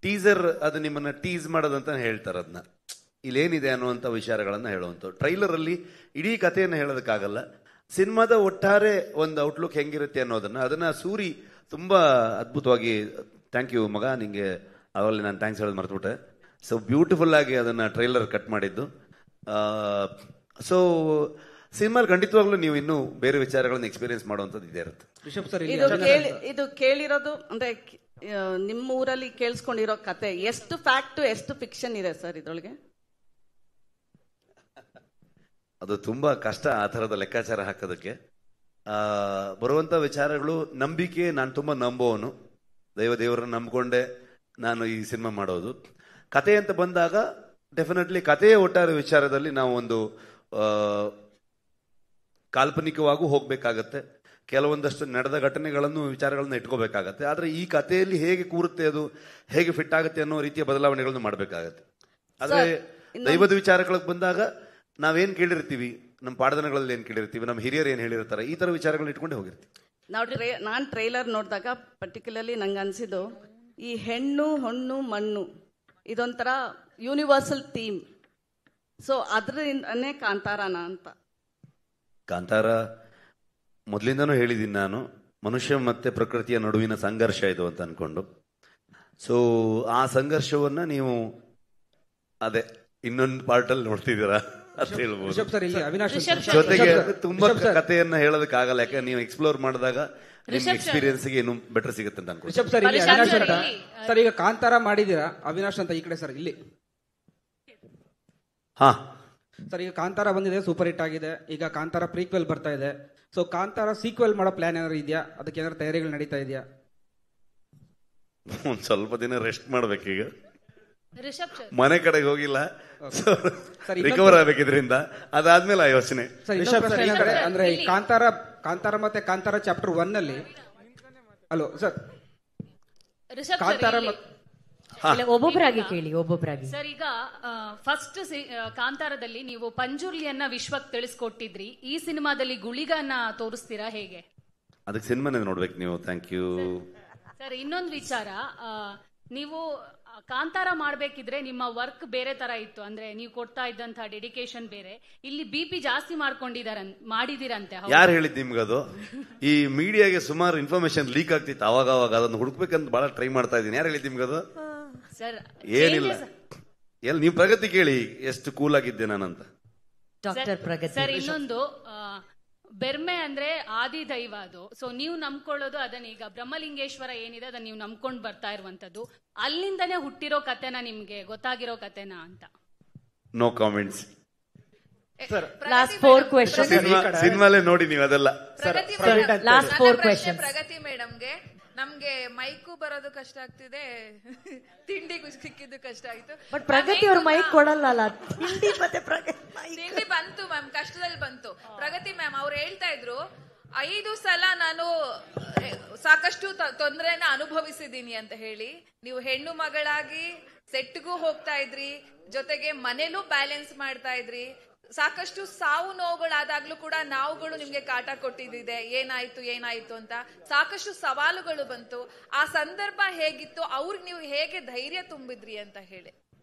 ಟೀಸರ್ ಅದು ನಿಮ್ಮನ್ನ ಟೀಸ್ ಮಾಡೋದಂತ ಹೇಳ್ತಾರೆ. ಅದನ್ನ ಇಲ್ಲೇನಿದೆ ಅನ್ನುವಂಥ ವಿಚಾರಗಳನ್ನ ಹೇಳುವಂಥ ಟ್ರೈಲರ್ ಅಲ್ಲಿ ಇಡೀ ಕಥೆಯನ್ನು ಹೇಳೋದಕ್ಕಾಗಲ್ಲ. ಸಿನಿಮಾದ ಒಟ್ಟಾರೆ ಒಂದು ಔಟ್ಲುಕ್ ಹೆಂಗಿರುತ್ತೆ ಅನ್ನೋದನ್ನ ಅದನ್ನ ಸೂರಿ ತುಂಬಾ ಅದ್ಭುತವಾಗಿ, ಥ್ಯಾಂಕ್ ಯು ಮಗ, ನಿಂಗೆ ಅವಾಗಲೇ ನಾನು ಥ್ಯಾಂಕ್ಸ್ ಹೇಳೋದು ಮರ್ತುಬಿಟ್ಟೆ. ಸೊ ಬ್ಯೂಟಿಫುಲ್ ಆಗಿ ಅದನ್ನ ಟ್ರೈಲರ್ ಕಟ್ ಮಾಡಿದ್ದು. ಸೊ ಸಿನಿಮಾಲ್ ಖಂಡಿತವಾಗ್ಲೂ ನೀವು ಇನ್ನೂ ಬೇರೆ ವಿಚಾರಗಳನ್ನ ಎಕ್ಸ್ಪೀರಿಯನ್ಸ್ ಮಾಡುವಂಥದ್ದು ಇದೇ ಇರುತ್ತೆ. ಇದು ಕೇಳಿರೋದು ಅಂದ್ರೆ ನಿಮ್ಮ ಊರಲ್ಲಿ ಕೇಳಿಸ್ಕೊಂಡಿರೋ ಕತೆ ಎಷ್ಟು ಫ್ಯಾಕ್ಟ್ ಎಷ್ಟು ಫಿಕ್ಷನ್ ಇದೆ ಸರ್ ಇದ್ರೊಳಗೆ? ಅದು ತುಂಬಾ ಕಷ್ಟ ಆ ಥರದ ಲೆಕ್ಕಾಚಾರ ಹಾಕೋದಕ್ಕೆ. ಬರುವಂಥ ವಿಚಾರಗಳು ನಂಬಿಕೆ, ನಾನು ತುಂಬ ನಂಬೋವನು, ದೇವರನ್ನ ನಂಬ್ಕೊಂಡೆ ನಾನು ಈ ಸಿನಿಮಾ ಮಾಡೋದು. ಕತೆ ಅಂತ ಬಂದಾಗ ಡೆಫಿನೆಟ್ಲಿ ಕಥೆಯ ಒಟ್ಟಾರೆ ವಿಚಾರದಲ್ಲಿ ನಾವು ಒಂದು ಕಾಲ್ಪನಿಕವಾಗೂ ಹೋಗ್ಬೇಕಾಗತ್ತೆ. ಕೆಲವೊಂದಷ್ಟು ನಡೆದ ಘಟನೆಗಳನ್ನು ವಿಚಾರಗಳನ್ನ ಇಟ್ಕೋಬೇಕಾಗತ್ತೆ. ಆದರೆ ಈ ಕಥೆಯಲ್ಲಿ ಹೇಗೆ ಕೂರುತ್ತೆ, ಅದು ಹೇಗೆ ಫಿಟ್ ಆಗುತ್ತೆ ಅನ್ನೋ ರೀತಿಯ ಬದಲಾವಣೆಗಳನ್ನು ಮಾಡಬೇಕಾಗತ್ತೆ. ಆದರೆ ದೈವದ ವಿಚಾರಗಳಿಗೆ ಬಂದಾಗ ನಾವೇನ್ ಕೇಳಿರ್ತೀವಿ, ನಮ್ಮ ಪಾಠದನಗಳಲ್ಲಿ ಏನ್ ಕೇಳಿರ್ತೀವಿ, ನಮ್ಮ ಹಿರಿಯರು ಏನ್ ಹೇಳಿರ್ತಾರೆ, ಈ ತರ ವಿಚಾರಗಳನ್ನ ಇಟ್ಕೊಂಡೇ ಹೋಗಿರ್ತೀವಿ. ನಾನು ಟ್ರೈಲರ್ ನೋಡಿದಾಗ ಪರ್ಟಿಕ್ಯುಲರ್ಲಿ ನಂಗೆ ಅನ್ಸಿದ್ದು, ಈ ಹೆಣ್ಣು ಹೊಣ್ಣು ಮಣ್ಣು ಇದೊಂಥರ ಯೂನಿವರ್ಸಲ್ ಥೀಮ್. ಸೊ ಅದರಿಂದನೇ ಕಾಂತಾರನ ಅಂತ. ಕಾಂತಾರ ಮೊದಲಿಂದನೂ ಹೇಳಿದ್ದೀನಿ ನಾನು, ಮನುಷ್ಯ ಮತ್ತೆ ಪ್ರಕೃತಿಯ ನಡುವಿನ ಸಂಘರ್ಷ ಇದು ಅಂತ ಅನ್ಕೊಂಡು. ಸೊ ಆ ಸಂಘರ್ಷವನ್ನ ನೀವು ಅದೇ ಇನ್ನೊಂದು ಪಾರ್ಟ್ ಅಲ್ಲಿ ನೋಡ್ತಿದ್ದೀರಾ ಅಂತ ಹೇಳ್ಬೋದು. ರಿಷಬ್ ಸರ್, ಇಲ್ಲಿ ಅವಿನಾಶ್ ಜೊತೆಗೆ ತುಂಬಾ ಕಥೆಯನ್ನ ಹೇಳೋದಕ್ಕಾಗಲ್ಲ, ಯಾಕಂದ್ರೆ ನೀವು ಎಕ್ಸ್ಪ್ಲೋರ್ ಮಾಡಿದಾಗ ನಿಮ್ಗೆ ಎಕ್ಸ್ಪೀರಿಯನ್ಸ್ ಗೆ ಇನ್ನೂ ಬೆಟರ್ ಸಿಗುತ್ತೆ ಅಂತ ಅನ್ಕೊಂಡು. ರಿಷಬ್ ಸರ್, ಇಲ್ಲಿ ಅವಿನಾಶ್ ಅಂತ ಸರ್, ಈಗ ಕಾಂತಾರ ಮಾಡಿದೀರಾ, ಅವಿನಾಶ್ ಅಂತ ಈ ಕಡೆ ಸರ್ ಇಲ್ಲಿ. ಹಾ ಸರ್, ಈಗ ಕಾಂತಾರ ಬಂದಿದೆ, ಸೂಪರ್ ಹಿಟ್ ಆಗಿದೆ. ಈಗ ಕಾಂತಾರ ಪ್ರೀಕ್ವೆಲ್ ಬರ್ತಾ ಇದೆ. ಸೊ ಕಾಂತಾರ ಸೀಕ್ವೆಲ್ ಮಾಡೋ ಪ್ಲಾನ್ ಏನಾದ್ರು ಇದೆಯಾ? ಅದಕ್ಕೆ ಏನಾದ್ರು ತಯಾರಿಗಳು ನಡೀತಾ ಇದೆಯಾ? ಒಂದ್ ಸ್ವಲ್ಪ ದಿನ ರೆಸ್ಟ್ ಮಾಡ್ಬೇಕೀಗ, ರಿಷಬ್ ಸರ್ ಮನೆ ಕಡೆಗೆ ಹೋಗಿಲ್ಲ, ರಿಕವರ್ ಆಗ್ಬೇಕಿದ್ರಿಂದ. ಅದಾದ್ಮೇಲೆ ಆ ಯೋಚನೆ. ಅಂದ್ರೆ ಈ ಕಾಂತಾರ ಮತ್ತೆ ಕಾಂತಾರ ಚಾಪ್ಟರ್ 1 ಅಲ್ಲಿ ಹಲೋ ಸರ್, ಕಾಂತಾರ ಒಬ್ಬೊಬ್ಬರಾಗಿ ಕೇಳಿ, ಒಬ್ಬೊಬ್ಬರಾಗಿ. ಸರ್, ಈಗ ಫಸ್ಟ್ ಕಾಂತಾರದಲ್ಲಿ ನೀವು ಪಂಜುರ್ಲಿಯನ್ನ ವಿಶ್ವಕ್ಕೆ ತಿಳಿಸ್ಕೊಟ್ಟಿದ್ರಿ. ಈ ಸಿನಿಮಾದಲ್ಲಿ ಗುಳಿಗನ್ನ ತೋರಿಸ್ತೀರಾ, ಹೇಗೆ? ಅದಕ್ಕೆ ಸಿನಿಮಾನೇ ನೋಡ್ಬೇಕು ನೀವು. Thank you sir. ಇನ್ನೊಂದು ವಿಚಾರ, ನೀವು ಕಾಂತಾರ ಮಾಡ್ಬೇಕಿದ್ರೆ ನಿಮ್ಮ ವರ್ಕ್ ಬೇರೆ ತರ ಇತ್ತು, ಅಂದ್ರೆ ನೀವು ಕೊಡ್ತಾ ಇದ್ದಂತ ಡೆಡಿಕೇಶನ್ ಬೇರೆ. ಇಲ್ಲಿ BP ಜಾಸ್ತಿ ಮಾಡಿದಿರಂತೆ. ಯಾರು ಹೇಳಿದ್ ನಿಮ್ಗದು? ಈ ಮೀಡಿಯಾಗೆ ಸುಮಾರು ಇನ್ಫಾರ್ಮೇಶನ್ ಲೀಕ್ ಆಗ್ತಿತ್ತು ಅವಾಗ ಅದನ್ನು ಹುಡುಕ್ಬೇಕಂತ ಬಹಳ ಟ್ರೈ ಮಾಡ್ತಾ ಇದ್ದೀನಿ. ಯಾರು ಹೇಳಿದ್ ನಿಮ್ಗದು? ಸರ್, ಏನಿಲ್ಲ, ನೀವು ಪ್ರಗತಿ ಕೇಳಿ ಎಷ್ಟು ಕೂಲ್ ಆಗಿದ್ದೆ ನಾನಂತ. ಸರ್, ಇನ್ನೊಂದು ಬೆರ್ಮೆ ಅಂದ್ರೆ ಆದಿ ದೈವ ಅದು. ಸೊ ನೀವು ನಂಬ್ಕೊಳ್ಳೋದು ಅದನ್ನ. ಈಗ ಬ್ರಹ್ಮಲಿಂಗೇಶ್ವರ ಏನಿದೆ ಅದನ್ನ ನೀವು ನಂಬ್ಕೊಂಡು ಬರ್ತಾ ಇರುವಂತದ್ದು. ಅಲ್ಲಿಂದನೇ ಹುಟ್ಟಿರೋ ಕಥೆನ, ನಿಮ್ಗೆ ಗೊತ್ತಾಗಿರೋ ಕಥೆನ ಅಂತ? No comments. Last 4 question. ಸಿನಿಮಾಲೇ ನೋಡಿ ನೀವು ಅದೆಲ್ಲ. Last 4 question. ಪ್ರಗತಿ ಮೇಡಮ್ಗೆ, ನಮ್ಗೆ ಮೈಕು ಬರೋದು ಕಷ್ಟ ಆಗ್ತಿದೆ, ತಿಂಡಿಗೂ ಸಿಕ್ಕಿದ್ದು ಕಷ್ಟ ಆಯ್ತು. ಬಟ್ ಪ್ರಗತಿ ಅವ್ರ ಮೈಕ್ ಕೊಡಲ್ಲ. ತಿಂಡಿ ಬಂತು ಮ್ಯಾಮ್, ಕಷ್ಟದಲ್ಲಿ ಬಂತು. ಪ್ರಗತಿ ಮ್ಯಾಮ್ ಅವ್ರು ಹೇಳ್ತಾ ಇದ್ರು, 5 ಸಲ ನಾನು ಸಾಕಷ್ಟು ತೊಂದರೆನ ಅನುಭವಿಸಿದೀನಿ ಅಂತ ಹೇಳಿ. ನೀವು ಹೆಣ್ಣು ಮಗಳಾಗಿ ಸೆಟ್ಗೂ ಹೋಗ್ತಾ ಇದ್ರಿ, ಜೊತೆಗೆ ಮನೇಲೂ ಬ್ಯಾಲೆನ್ಸ್ ಮಾಡ್ತಾ ಇದ್ರಿ. ಸಾಕಷ್ಟು ಸಾವು ನೋವುಗಳಾದಾಗ್ಲೂ ಕೂಡ ನಾವುಗಳು ನಿಮ್ಗೆ ಕಾಟ ಕೊಟ್ಟಿದ್ದಿದೆ, ಏನಾಯ್ತು ಅಂತ ಸಾಕಷ್ಟು ಸವಾಲುಗಳು ಬಂತು. ಆ ಸಂದರ್ಭ ಹೇಗಿತ್ತು, ಅವ್ರಿಗೆ ನೀವು ಹೇಗೆ ಧೈರ್ಯ ತುಂಬಿದ್ರಿ ಅಂತ ಹೇಳಿ.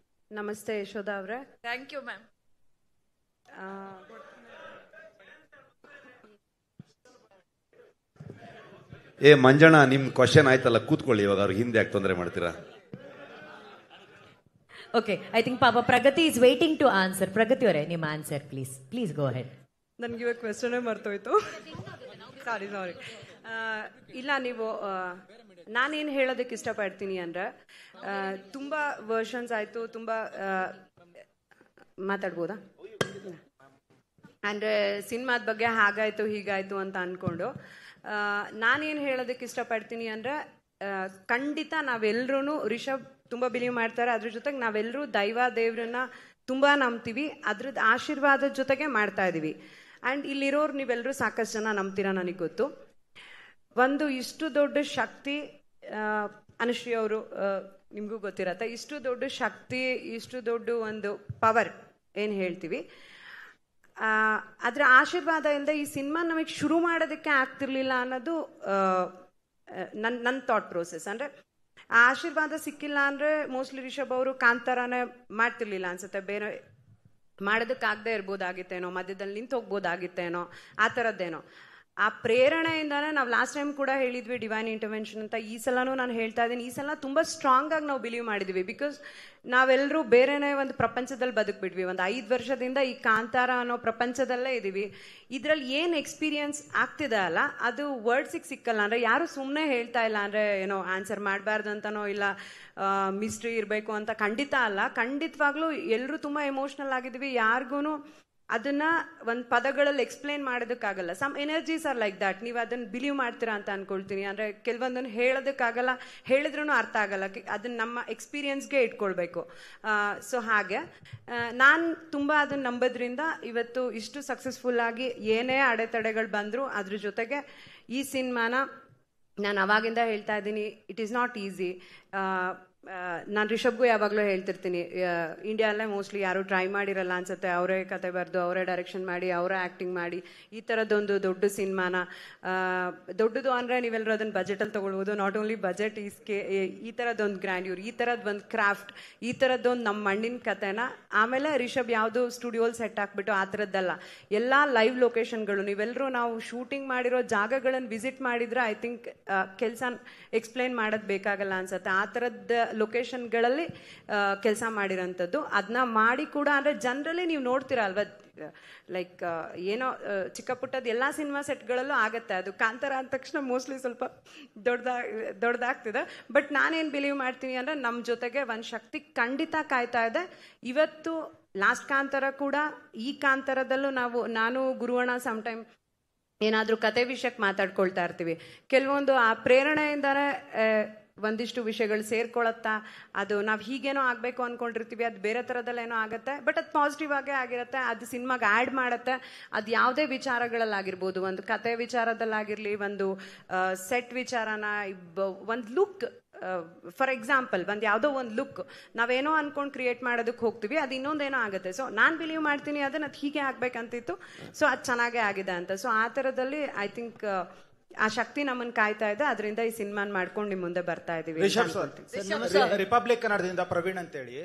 ನಮಸ್ತೆ ಯಶೋಧ ಅವ್ರೆ. Thank you ma'am. ಮಂಜಣ್ಣ, ನಿಮ್ ಕ್ವಶನ್ ಆಯ್ತಲ್ಲ, ಕೂತ್ಕೊಳ್ಳಿ. ಇವಾಗ ಅವ್ರಿಗೆ ಹಿಂದೆ ಯಾಕೆ ತೊಂದರೆ ಮಾಡ್ತೀರಾ? ಓಕೆ, ಐ ಥಿಂಕ್ ಪಾಪ ಪ್ರಗತಿ ಇಸ್ ವೇಟಿಂಗ್ ಟು ಆನ್ಸರ್. ಪ್ರಗತಿ ಅವರೇ, ನಿಮ್ಮ ಆನ್ಸರ್ ಪ್ಲೀಸ್ ಗೋ ಅಹೆಡ್. ನನ್ಗೆ ಇವಾಗ ಕ್ವೆಶ್ಚನ್ ಮರ್ತೋಯ್ತು, ಸಾರಿ. ಇಲ್ಲ, ನೀವು ನಾನೇನು ಹೇಳೋದಕ್ಕೆ ಇಷ್ಟಪಡ್ತೀನಿ ಅಂದ್ರೆ, ತುಂಬ ವರ್ಷನ್ಸ್ ಆಯಿತು, ತುಂಬ ಮಾತಾಡ್ಬೋದಾ? ಅಂದರೆ ಸಿನಿಮಾದ ಬಗ್ಗೆ ಹಾಗಾಯಿತು ಹೀಗಾಯಿತು ಅಂತ ಅಂದ್ಕೊಂಡು ನಾನೇನು ಹೇಳೋದಕ್ಕೆ ಇಷ್ಟಪಡ್ತೀನಿ ಅಂದರೆ, ಖಂಡಿತ ನಾವೆಲ್ಲರೂ ರಿಷಬ್ ತುಂಬ ಬಿಲೀವ್ ಮಾಡ್ತಾರೆ, ಅದ್ರ ಜೊತೆಗೆ ನಾವೆಲ್ಲರೂ ದೇವ್ರನ್ನ ತುಂಬ ನಂಬ್ತೀವಿ, ಅದ್ರದ್ದು ಆಶೀರ್ವಾದದ ಜೊತೆಗೆ ಮಾಡ್ತಾ ಇದ್ದೀವಿ. ಆ್ಯಂಡ್ ಇಲ್ಲಿರೋರು ನೀವೆಲ್ಲರೂ ಸಾಕಷ್ಟು ಜನ ನಂಬ್ತೀರಾ, ನನಗೆ ಗೊತ್ತು. ಒಂದು ಇಷ್ಟು ದೊಡ್ಡ ಶಕ್ತಿ, ಅನುಶ್ರೀ ಅವರು ನಿಮಗೂ ಗೊತ್ತಿರತ್ತೆ, ಇಷ್ಟು ದೊಡ್ಡ ಶಕ್ತಿ, ಇಷ್ಟು ದೊಡ್ಡ ಒಂದು ಪವರ್ ಏನು ಹೇಳ್ತೀವಿ, ಅದರ ಆಶೀರ್ವಾದ ಇಲ್ಲದೆ ಈ ಸಿನಿಮಾ ನಮಗೆ ಶುರು ಮಾಡೋದಕ್ಕೆ ಆಗ್ತಿರ್ಲಿಲ್ಲ ಅನ್ನೋದು ನನ್ನ ಥಾಟ್ ಪ್ರೋಸೆಸ್. ಅಂದರೆ ಆ ಆಶೀರ್ವಾದ ಸಿಕ್ಕಿಲ್ಲ ಅಂದರೆ ಮೋಸ್ಟ್ಲಿ ರಿಷಬ್ ಅವರು ಕಾಂತಾರನೇ ಮಾಡ್ತಿರ್ಲಿಲ್ಲ ಅನ್ಸುತ್ತೆ, ಬೇರೆ ಮಾಡೋದಕ್ಕಾಗದೇ ಇರ್ಬೋದಾಗಿತ್ತೇನೋ, ಮಧ್ಯದಲ್ಲಿ ನಿಂತು ಹೋಗ್ಬೋದಾಗಿತ್ತೇನೋ, ಆ ಥರದ್ದೇನೋ. ಆ ಪ್ರೇರಣೆಯಿಂದಾನೇ ನಾವು ಲಾಸ್ಟ್ ಟೈಮ್ ಕೂಡ ಹೇಳಿದ್ವಿ ಡಿವೈನ್ ಇಂಟರ್ವೆನ್ಷನ್ ಅಂತ. ಈ ಸಲನೂ ನಾನು ಹೇಳ್ತಾ ಇದ್ದೀನಿ, ಈ ಸಲ ತುಂಬ ಸ್ಟ್ರಾಂಗ್ ಆಗಿ ನಾವು ಬಿಲೀವ್ ಮಾಡಿದ್ವಿ. ಬಿಕಾಸ್ ನಾವೆಲ್ಲರೂ ಬೇರೆನೇ ಒಂದು ಪ್ರಪಂಚದಲ್ಲಿ ಬದುಕ್ಬಿಟ್ವಿ. ಒಂದು 5 ವರ್ಷದಿಂದ ಈ ಕಾಂತಾರ ಅನ್ನೋ ಪ್ರಪಂಚದಲ್ಲೇ ಇದ್ದೀವಿ. ಇದರಲ್ಲಿ ಏನು ಎಕ್ಸ್ಪೀರಿಯನ್ಸ್ ಆಗ್ತಿದೆ ಅಲ್ಲ, ಅದು ವರ್ಡ್ಸಿಗೆ ಸಿಕ್ಕಲ್ಲ. ಅಂದರೆ ಯಾರು ಸುಮ್ಮನೆ ಹೇಳ್ತಾ ಇಲ್ಲ, ಅಂದರೆ ಏನೋ ಆನ್ಸರ್ ಮಾಡಬಾರ್ದು ಅಂತನೋ ಇಲ್ಲ ಮಿಸ್ಟ್ರಿ ಇರಬೇಕು ಅಂತ ಖಂಡಿತ ಅಲ್ಲ. ಖಂಡಿತವಾಗ್ಲೂ ಎಲ್ಲರೂ ತುಂಬ ಎಮೋಷ್ನಲ್ ಆಗಿದ್ವಿ. ಯಾರಿಗೂ ಅದನ್ನ ಒಂದು ಪದಗಳಲ್ಲಿ ಎಕ್ಸ್ಪ್ಲೇನ್ ಮಾಡೋದಕ್ಕಾಗಲ್ಲ. Some energies are like that. ನೀವು ಅದನ್ನ ಬಿಲೀವ್ ಮಾಡ್ತೀರಾ ಅಂತ ಅನ್ಕೊಳ್ತೀನಿ. ಅಂದರೆ ಕೆಲವೊಂದನ್ನು ಹೇಳೋದಕ್ಕಾಗಲ್ಲ, ಹೇಳಿದ್ರೂ ಅರ್ಥ ಆಗಲ್ಲ, ಅದನ್ನ ನಮ್ಮ ಎಕ್ಸ್ಪೀರಿಯನ್ಸ್ಗೆ ಇಟ್ಕೊಳ್ಬೇಕು. ಸೊ ಹಾಗೆ ನಾನು ತುಂಬ ಅದನ್ನ ನಂಬೋದ್ರಿಂದ ಇವತ್ತು ಇಷ್ಟು ಸಕ್ಸಸ್ಫುಲ್ ಆಗಿ ಏನೇ ಅಡೆತಡೆಗಳು ಬಂದರೂ ಅದ್ರ ಜೊತೆಗೆ ಈ ಸಿನಿಮಾನ ನಾನು ಅವಾಗಿಂದ ಹೇಳ್ತಾ ಇದ್ದೀನಿ, ಇಟ್ ಈಸ್ ನಾಟ್ ಈಸಿ. ನಾನು ರಿಷಬ್ಗೂ ಯಾವಾಗಲೂ ಹೇಳ್ತಿರ್ತೀನಿ, ಇಂಡಿಯಾದಲ್ಲೇ ಮೋಸ್ಟ್ಲಿ ಯಾರೂ ಟ್ರೈ ಮಾಡಿರಲ್ಲ ಅನ್ಸುತ್ತೆ, ಅವರೇ ಕತೆ ಬರೆದು ಅವರೇ ಡೈರೆಕ್ಷನ್ ಮಾಡಿ ಅವರೇ ಆ್ಯಕ್ಟಿಂಗ್ ಮಾಡಿ ಈ ಥರದ್ದೊಂದು ದೊಡ್ಡ ಸಿನಿಮಾನ, ದೊಡ್ಡದು ಅಂದರೆ ನೀವೆಲ್ಲರೂ ಅದನ್ನು ಬಜೆಟಲ್ಲಿ ತೊಗೊಳ್ಬೋದು. ನಾಟ್ ಓನ್ಲಿ ಬಜೆಟ್, ಈ ಥರದ್ದೊಂದು ಗ್ರ್ಯಾಂಡ್ಯೂರ್, ಈ ಥರದ್ದು ಒಂದು ಕ್ರಾಫ್ಟ್, ಈ ಥರದ್ದೊಂದು ನಮ್ಮ ಮಣ್ಣಿನ ಕತೆನ. ಆಮೇಲೆ ರಿಷಬ್ ಯಾವುದು ಸ್ಟುಡಿಯೋಲ್ ಸೆಟ್ ಹಾಕ್ಬಿಟ್ಟು ಆ ಥರದ್ದಲ್ಲ, ಎಲ್ಲ ಲೈವ್ ಲೊಕೇಶನ್ಗಳು. ನೀವೆಲ್ಲರೂ ನಾವು ಶೂಟಿಂಗ್ ಮಾಡಿರೋ ಜಾಗಗಳನ್ನು ವಿಸಿಟ್ ಮಾಡಿದ್ರೆ ಐ ಥಿಂಕ್ ಕೆಲಸ ಎಕ್ಸ್ಪ್ಲೇನ್ ಮಾಡೋದು ಬೇಕಾಗಲ್ಲ ಅನ್ಸುತ್ತೆ. ಆ ಥರದ್ದು ಲೊಕೇಶನ್ಗಳಲ್ಲಿ ಕೆಲಸ ಮಾಡಿರೋಂಥದ್ದು. ಅದನ್ನ ಮಾಡಿ ಕೂಡ ಅಂದರೆ ಜನರಲಿ ನೀವು ನೋಡ್ತೀರಾ ಅಲ್ವಾ, ಲೈಕ್ ಏನೋ ಚಿಕ್ಕ ಪುಟ್ಟದ ಎಲ್ಲ ಸಿನಿಮಾ ಸೆಟ್ಗಳಲ್ಲೂ ಆಗತ್ತೆ. ಅದು ಕಾಂತಾರ ಅಂದ ತಕ್ಷಣ ಮೋಸ್ಟ್ಲಿ ಸ್ವಲ್ಪ ದೊಡ್ಡದಾಗ್ತಿದೆ. ಬಟ್ ನಾನೇನು ಬಿಲೀವ್ ಮಾಡ್ತೀನಿ ಅಂದರೆ ನಮ್ಮ ಜೊತೆಗೆ ಒಂದು ಶಕ್ತಿ ಖಂಡಿತ ಕಾಯ್ತಾ ಇದೆ. ಇವತ್ತು ಲಾಸ್ಟ್ ಕಾಂತಾರ ಕೂಡ ಈ ಕಾಂತಾರದಲ್ಲೂ ನಾನು ಗುರುವಣ್ಣ ಸಮ್ಟೈಮ್ ಏನಾದರೂ ಕತೆ ವಿಷಯಕ್ಕೆ ಮಾತಾಡ್ಕೊಳ್ತಾ ಇರ್ತೀವಿ. ಕೆಲವೊಂದು ಆ ಪ್ರೇರಣೆಯಿಂದನೇ ಒಂದಿಷ್ಟು ವಿಷಯಗಳು ಸೇರ್ಕೊಳತ್ತಾ, ಅದು ನಾವು ಹೀಗೇನೋ ಆಗಬೇಕು ಅಂದ್ಕೊಂಡಿರ್ತೀವಿ, ಅದು ಬೇರೆ ಥರದಲ್ಲೇನೋ ಆಗುತ್ತೆ, ಬಟ್ ಅದು ಪಾಸಿಟಿವ್ ಆಗೇ ಆಗಿರುತ್ತೆ, ಅದು ಸಿನಿಮಾಗೆ ಆ್ಯಡ್ ಮಾಡುತ್ತೆ. ಅದು ಯಾವುದೇ ವಿಚಾರಗಳಲ್ಲಾಗಿರ್ಬೋದು, ಒಂದು ಕತೆ ವಿಚಾರದಲ್ಲಾಗಿರಲಿ, ಒಂದು ಸೆಟ್ ವಿಚಾರನ, ಒಂದು ಲುಕ್, ಫಾರ್ ಎಕ್ಸಾಂಪಲ್ ಒಂದು ಯಾವುದೋ ಒಂದು ಲುಕ್ ನಾವೇನೋ ಅನ್ಕೊಂಡು ಕ್ರಿಯೇಟ್ ಮಾಡೋದಕ್ಕೆ ಹೋಗ್ತೀವಿ, ಅದು ಇನ್ನೊಂದೇನೋ ಆಗುತ್ತೆ. ಸೊ ನಾನು ಬಿಲೀವ್ ಮಾಡ್ತೀನಿ ಅದನ್ನ ಅದು ಹೀಗೆ ಆಗ್ಬೇಕಂತಿತ್ತು, ಸೊ ಅದು ಚೆನ್ನಾಗೇ ಆಗಿದೆ ಅಂತ. ಸೊ ಆ ಥರದಲ್ಲಿ ಐ ಥಿಂಕ್ ಆ ಶಕ್ತಿ ನಮ್ಮನ್ನು ಕಾಯ್ತಾ ಇದೆ. ಅದರಿಂದ ಈ ಸಿನಿಮಾನ ಮಾಡ್ಕೊಂಡು ನಿಮ್ಮ ಮುಂದೆ ಬರ್ತಾ ಇದೀವಿ. ರಿಪಬ್ಲಿಕ್ ಕನ್ನಡದಿಂದ ಪ್ರವೀಣ್ ಅಂತೇಳಿ.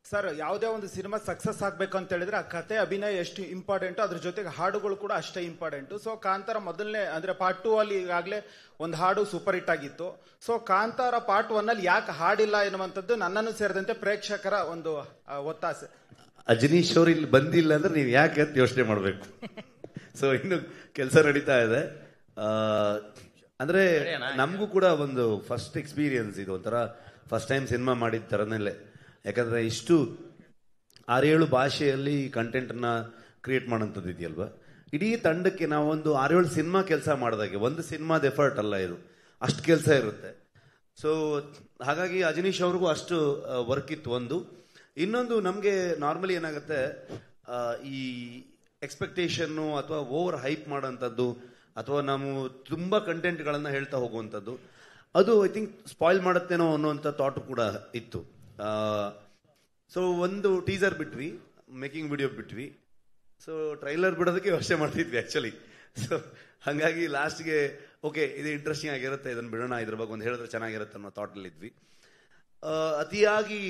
ಸರ್, ಯಾವುದೇ ಒಂದು ಸಿನಿಮಾ ಸಕ್ಸಸ್ ಆಗ್ಬೇಕು ಅಂತ ಹೇಳಿದ್ರೆ ಆ ಕತೆ ಅಭಿನಯ ಎಷ್ಟು ಇಂಪಾರ್ಟೆಂಟ್, ಅದ್ರ ಜೊತೆಗೆ ಹಾಡುಗಳು ಕೂಡ ಅಷ್ಟೇ ಇಂಪಾರ್ಟೆಂಟ್. ಸೊ ಕಾಂತಾರ ಮೊದಲನೇ ಅಂದ್ರೆ ಪಾರ್ಟ್ 2 ಅಲ್ಲಿ ಈಗಾಗಲೇ ಒಂದು ಹಾಡು ಸೂಪರ್ ಹಿಟ್ ಆಗಿತ್ತು. ಸೊ ಕಾಂತಾರ ಪಾರ್ಟ್ 1 ಅಲ್ಲಿ ಯಾಕೆ ಹಾಡಿಲ್ಲ ಎನ್ನುವಂಥದ್ದು ನನ್ನನ್ನು ಸೇರಿದಂತೆ ಪ್ರೇಕ್ಷಕರ ಒಂದು ಒತ್ತಾಸೆ. ಅಜನೀಶ್ ಅವರು ಇಲ್ಲಿ ಬಂದಿಲ್ಲ ಅಂದ್ರೆ ನೀವು ಯಾಕೆ ಅಂತ ಯೋಚನೆ ಮಾಡಬೇಕು. ಸೊ ಇನ್ನು ಕೆಲಸ ನಡೀತಾ ಇದೆ. ಅಂದ್ರೆ ನಮಗೂ ಕೂಡ ಒಂದು ಫಸ್ಟ್ ಎಕ್ಸ್ಪೀರಿಯನ್ಸ್ ಇದು, ಒಂಥರ ಫಸ್ಟ್ ಟೈಮ್ ಸಿನಿಮಾ ಮಾಡಿದ ಥರನಲ್ಲೇ. ಯಾಕಂದ್ರೆ ಇಷ್ಟು 6-7 ಭಾಷೆಯಲ್ಲಿ ಕಂಟೆಂಟ್ನ ಕ್ರಿಯೇಟ್ ಮಾಡೋಂಥದ್ದು ಇದೆಯಲ್ವಾ. ಇಡೀ ತಂಡಕ್ಕೆ ನಾವೊಂದು 6-7 ಸಿನಿಮಾ ಕೆಲಸ ಮಾಡಿದಾಗೆ, ಒಂದು ಸಿನಿಮಾದ ಎಫರ್ಟ್ ಅಲ್ಲ ಇದು, ಅಷ್ಟು ಕೆಲಸ ಇರುತ್ತೆ. ಸೊ ಹಾಗಾಗಿ ಅಜನೀಶ್ ಅವ್ರಿಗೂ ಅಷ್ಟು ವರ್ಕ್ ಇತ್ತು. ಒಂದು ಇನ್ನೊಂದು, ನಮಗೆ ನಾರ್ಮಲಿ ಏನಾಗುತ್ತೆ, ಈ ಎಕ್ಸ್ಪೆಕ್ಟೇಷನ್ನು ಅಥವಾ ಓವರ್ ಹೈಪ್ ಮಾಡೋಂಥದ್ದು ಅಥವಾ ನಾವು ತುಂಬ ಕಂಟೆಂಟ್ಗಳನ್ನು ಹೇಳ್ತಾ ಹೋಗುವಂಥದ್ದು, ಅದು ಐ ಥಿಂಕ್ ಸ್ಪಾಯ್ಲ್ ಮಾಡುತ್ತೇನೋ ಅನ್ನೋಂಥ ಥಾಟ್ ಕೂಡ ಇತ್ತು. ಸೊ ಒಂದು ಟೀಸರ್ ಬಿಟ್ವಿ, ಮೇಕಿಂಗ್ ವಿಡಿಯೋ ಬಿಟ್ವಿ, ಸೊ ಟ್ರೈಲರ್ ಬಿಡೋದಕ್ಕೆ ಯೋಚನೆ ಮಾಡ್ತಿದ್ವಿ ಆ್ಯಕ್ಚುಲಿ. ಸೊ ಹಾಗಾಗಿ ಲಾಸ್ಟ್ಗೆ ಓಕೆ ಇದು ಇಂಟ್ರೆಸ್ಟಿಂಗ್ ಆಗಿರುತ್ತೆ, ಇದನ್ನು ಬಿಡೋಣ, ಇದ್ರ ಬಗ್ಗೆ ಒಂದು ಹೇಳಿದ್ರೆ ಚೆನ್ನಾಗಿರುತ್ತೆ ಅನ್ನೋ ಥಾಟಲ್ಲಿದ್ವಿ. ಅತಿಯಾಗಿ